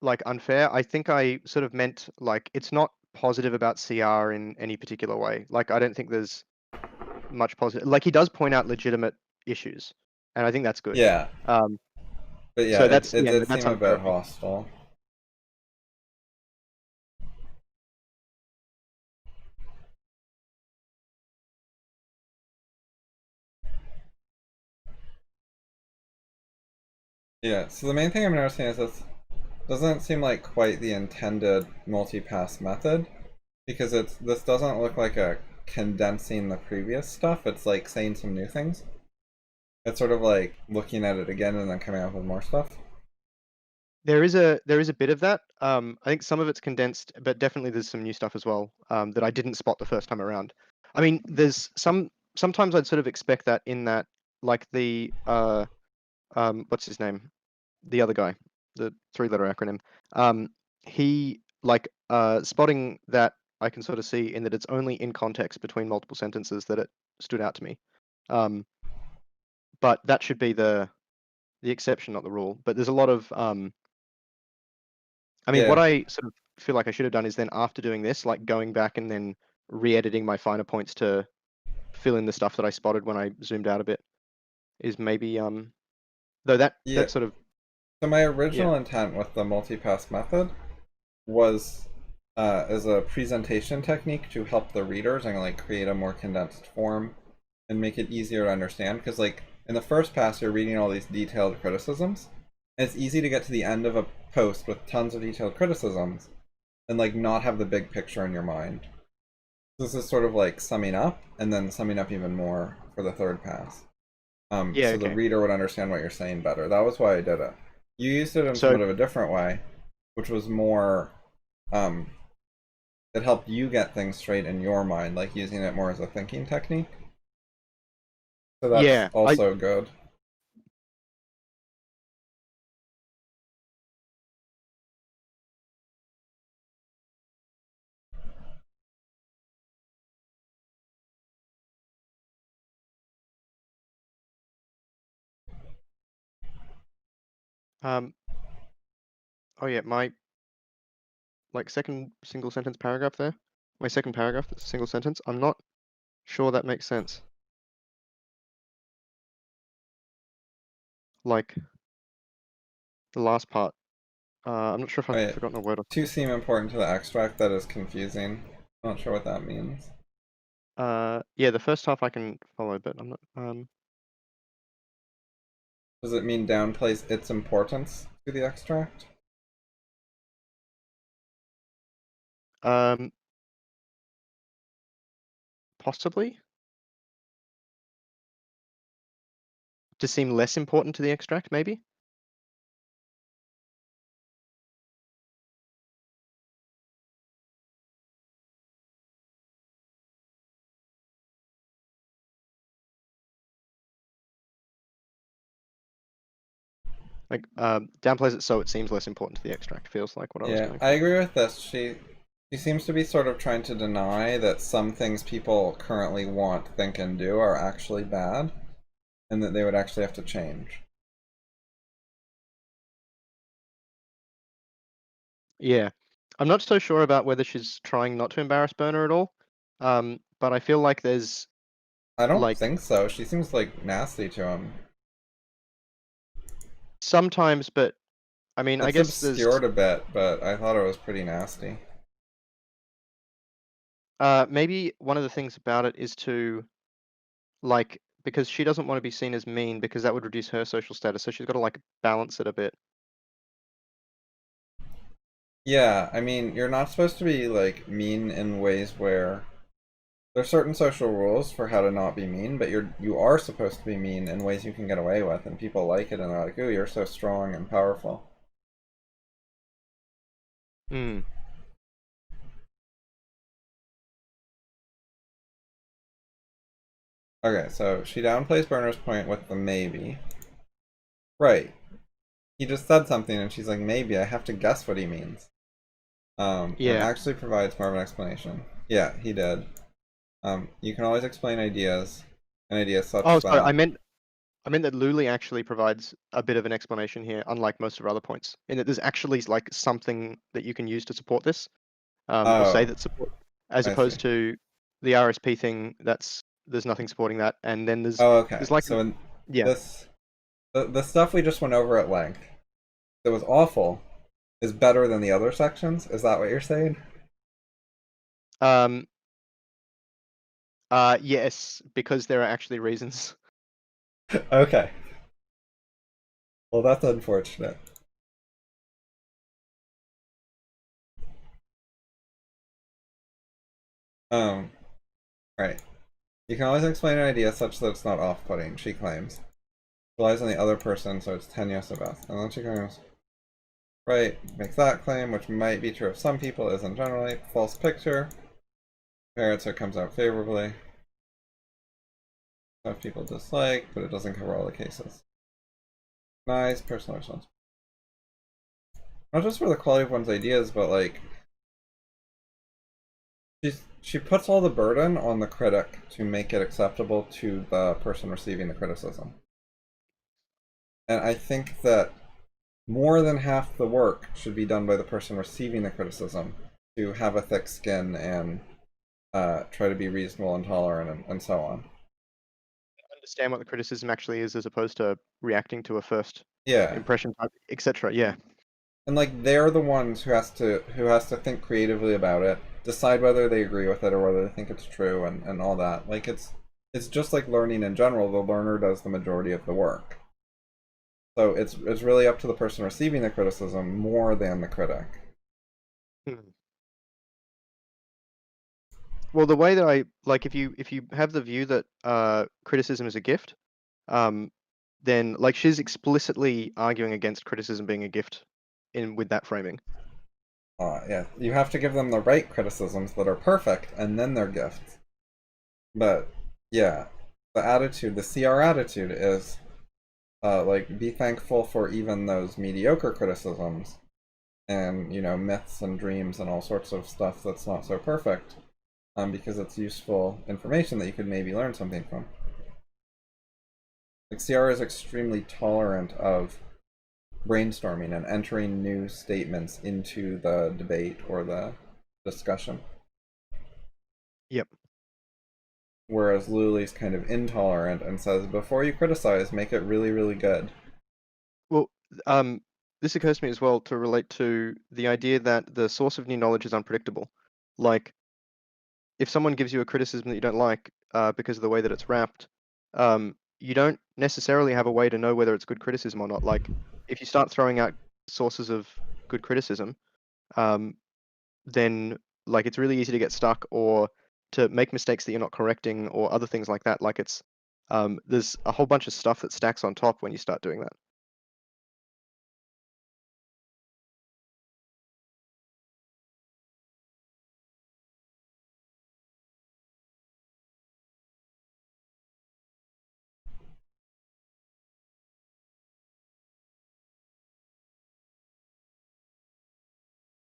like unfair. I think I sort of meant like it's not positive about CR in any particular way. Like I don't think there's much positive. Like he does point out legitimate issues, and I think that's good. Yeah, Um, but yeah, so it, that's it did that's seem a unfair bit of me. hostile. Yeah, so the main thing I'm noticing is this doesn't seem like quite the intended multi-pass method because this doesn't look like a condensing the previous stuff. It's like saying some new things. It's sort of like looking at it again and then coming up with more stuff. There is a bit of that. I think some of it's condensed, but definitely there's some new stuff as well that I didn't spot the first time around. I mean, there's sometimes I'd sort of expect that in that like the what's his name? The other guy, the three-letter acronym. He like spotting that I can sort of see in that it's only in context between multiple sentences that it stood out to me. But that should be the exception, not the rule. But there's a lot of I mean, what Yeah. I sort of feel like I should have done is then after doing this, like going back and then re-editing my finer points to fill in the stuff that I spotted when I zoomed out a bit, is maybe though that Yeah. sort of So my yeah. original intent with the multipass method was as a presentation technique to help the readers and like create a more condensed form and make it easier to understand. Because like in the first pass, you're reading all these detailed criticisms. And it's easy to get to the end of a post with tons of detailed criticisms and like not have the big picture in your mind. This is sort of like summing up and then summing up even more for the third pass. Yeah, So the okay. reader would understand what you're saying better. That was why I did it. You used it in So somewhat of a different way, which was more it helped you get things straight in your mind, like using it more as a thinking technique. So that's yeah, also good. um oh yeah, my like second single sentence paragraph there. My second paragraph that's a single sentence. I'm not sure that makes sense. Like the last part. I'm not sure if I've Right. forgotten a word or Two something. seem important to the extract. That is confusing. Not sure what that means. Yeah, the first half I can follow, but I'm not Does it mean downplays its importance to the extract? um possibly to seem less important to the extract, maybe. Like downplays it so it seems less important to the extract, feels like what I was Yeah, going I for. agree with this. She seems to be sort of trying to deny that some things people currently want, think, and do are actually bad, and that they would actually have to change. Yeah. I'm not so sure about whether she's trying not to embarrass Burner at all. But I feel like there's I don't like think so. She seems like nasty to him. sometimes, but I mean, I It's guess there's obscured a bit, but I thought it was pretty nasty. maybe one of the things about it is to like because she doesn't want to be seen as mean because that would reduce her social status, so she's got to like balance it a bit. Yeah, I mean, you're not supposed to be like mean in ways where there's certain social rules for how to not be mean, but you are supposed to be mean in ways you can get away with, and people like it, and they're like, "Ooh, you're so strong and powerful." Hmm. Okay, so she downplays Burner's point with the maybe. Right. He just said something, and she's like, "Maybe I have to guess what he means." And Yeah. actually provides more of an explanation. Yeah, he did. You can always explain ideas, an idea Oh, such sorry. that. I meant that Lulie actually provides a bit of an explanation here, unlike most of her other points, in that there's actually like something that you can use to support this, or say Oh, that support, as I see. opposed to the RSP thing. There's nothing supporting that, and then Oh, okay. there's like So in yeah, this, the stuff we just went over at length that was awful is better than the other sections. Is that what you're saying? um, yes, because there are actually reasons. Okay. Well, that's unfortunate. Right. You can always explain an idea such that it's not off-putting, she claims. Relies on the other person, so it's tenuous at best. And then she claims, right, makes that claim, which might be true of some people, isn't generally. False picture. Compare so it comes out favorably. Some people dislike, but it doesn't cover all the cases. Nice personal response. Not just for the quality of one's ideas, but like She puts all the burden on the critic to make it acceptable to the person receiving the criticism. And I think that more than half the work should be done by the person receiving the criticism to have a thick skin and try to be reasonable and tolerant and so on. Understand what the criticism actually is, as opposed to reacting to a first Yeah. impression type, etc. Yeah. And like they're the ones who has to think creatively about it, decide whether they agree with it or whether they think it's true and all that. Like it's just like learning in general, the learner does the majority of the work. So it's really up to the person receiving the criticism more than the critic. Well, the way that I like, if you have the view that criticism is a gift, then like she's explicitly arguing against criticism being a gift with that framing. Yeah, you have to give them the right criticisms that are perfect, and then they're gifts. But yeah, the attitude, the CR attitude is like be thankful for even those mediocre criticisms, and myths and dreams and all sorts of stuff that's not so perfect, because it's useful information that you could maybe learn something from. Like CR is extremely tolerant of brainstorming and entering new statements into the debate or the discussion. Yep. Whereas Lulie's kind of intolerant and says, before you criticize, make it really, really good. Well, this occurs to me as well to relate to the idea that the source of new knowledge is unpredictable. Like, if someone gives you a criticism that you don't like because of the way that it's wrapped, you don't necessarily have a way to know whether it's good criticism or not. Like, if you start throwing out sources of good criticism, then like it's really easy to get stuck or to make mistakes that you're not correcting or other things like that. Like it's there's a whole bunch of stuff that stacks on top when you start doing that.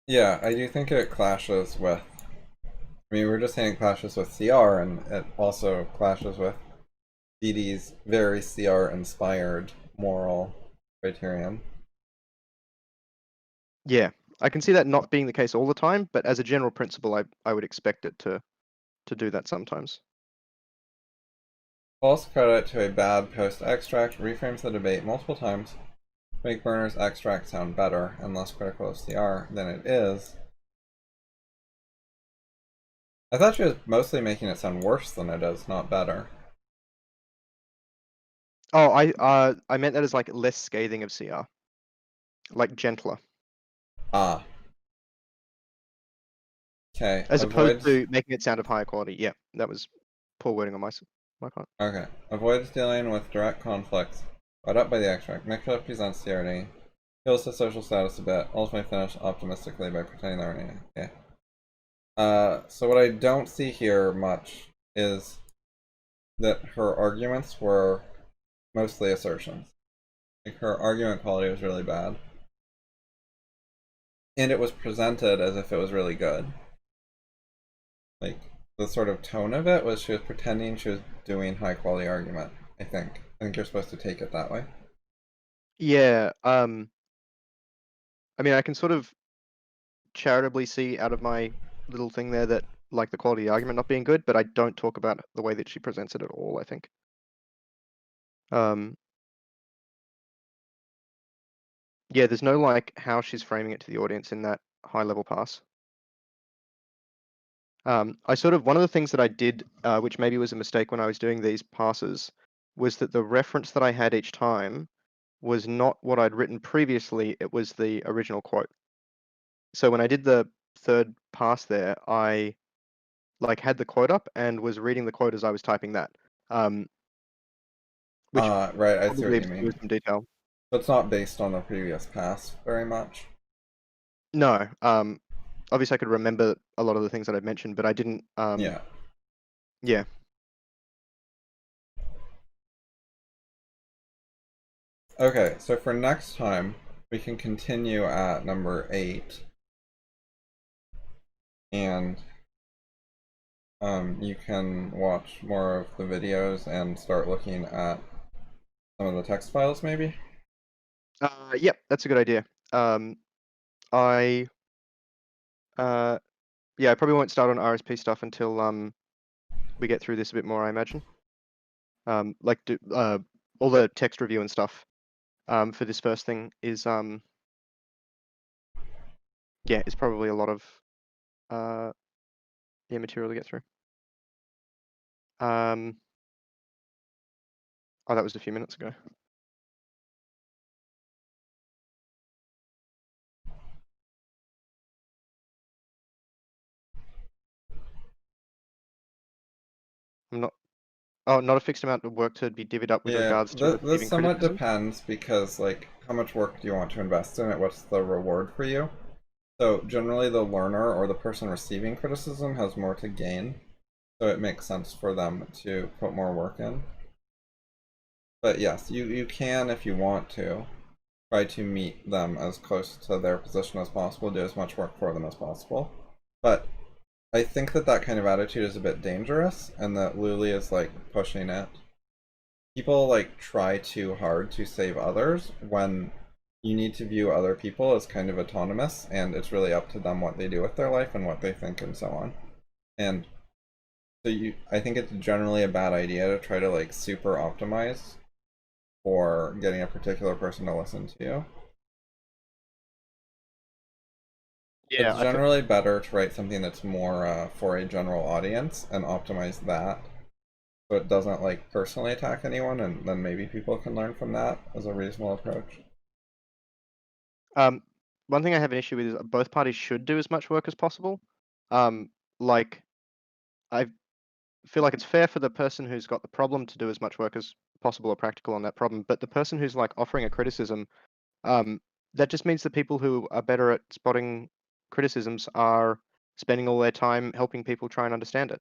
Yeah, I do think it clashes with. I mean, we're just saying it clashes with CR, and it also clashes with BD's very CR-inspired moral criterion. Yeah, I can see that not being the case all the time, but as a general principle, I would expect it to do that sometimes. False credit to a bad post extract reframes the debate multiple times to make Birner's extract sound better and less critical of CR than it is. I thought she was mostly making it sound worse than it is, not better. Oh, I meant that as like less scathing of CR, like gentler, Ah. Okay. as opposed to making it sound of higher quality. Yeah, that was poor wording on my part. Okay. Avoids dealing with direct conflicts brought up by the extract. Mix up presents the irony. Kills the social status a bit. Ultimately finish optimistically by pretending the irony. Okay. So what I don't see here much is that her arguments were mostly assertions. Like her argument quality was really bad. And it was presented as if it was really good. Like the sort of tone of it was she was pretending she was doing high quality argument, I think. I think you're supposed to take it that way. Yeah, I mean, I can sort of charitably see out of my little thing there that like the quality of the argument not being good, but I don't talk about the way that she presents it at all, I think. Yeah, there's no like how she's framing it to the audience in that high level pass. I sort of, one of the things that I did, which maybe was a mistake when I was doing these passes, was that the reference that I had each time was not what I'd written previously, it was the original quote. So when I did the third pass there, I like had the quote up and was reading the quote as I was typing that. Which Right, I see what probably you mean. obscures some detail. So it's not based on the previous pass very much. No, obviously I could remember a lot of the things that I've mentioned, but I didn't. Yeah. Yeah. Okay, so for next time, we can continue at number 8. And you can watch more of the videos and start looking at some of the text files, maybe. Yep, that's a good idea. I yeah, I probably won't start on RSP stuff until we get through this a bit more, I imagine. Like all the text review and stuff for this first thing is yeah, it's probably a lot of yeah, material to get through. Oh, that was a few minutes ago. I'm not. Oh, not a fixed amount of work to be divvied up with Yeah, regards to this receiving somewhat criticism. depends because, like, how much work do you want to invest in it? What's the reward for you? So generally the learner or the person receiving criticism has more to gain, so it makes sense for them to put more work in. But yes, you can, if you want to, try to meet them as close to their position as possible, do as much work for them as possible. But I think that that kind of attitude is a bit dangerous, and that Lulie is like pushing it. People like try too hard to save others when you need to view other people as kind of autonomous, and it's really up to them what they do with their life and what they think and so on. And so I think it's generally a bad idea to try to like super optimize for getting a particular person to listen to you. Yeah, It's generally better to write something that's more for a general audience and optimize that so it doesn't like personally attack anyone, and then maybe people can learn from that as a reasonable approach. one thing I have an issue with is both parties should do as much work as possible. Like I feel like it's fair for the person who's got the problem to do as much work as possible or practical on that problem, but the person who's like offering a criticism, that just means the people who are better at spotting criticisms are spending all their time helping people try and understand it,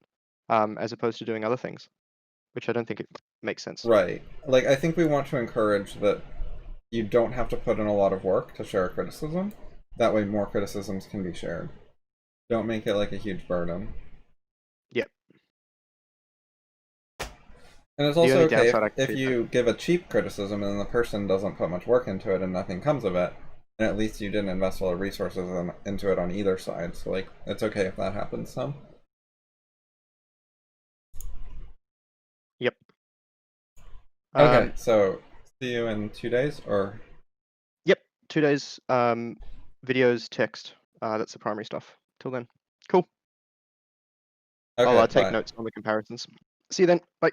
as opposed to doing other things, which I don't think it makes sense. Right. Like, I think we want to encourage that you don't have to put in a lot of work to share a criticism. That way more criticisms can be shared. Don't make it like a huge burden. Yeah. And it's The also only okay downside I can if see is that you give a cheap criticism and the person doesn't put much work into it and nothing comes of it, and at least you didn't invest a lot of resources into it on either side. So, like, it's okay if that happens some. yep. Okay, so see you in 2 days, or Yep, 2 days, videos, text, that's the primary stuff. Till then. Cool. I'll okay, take bye. notes on the comparisons. See you then. Bye.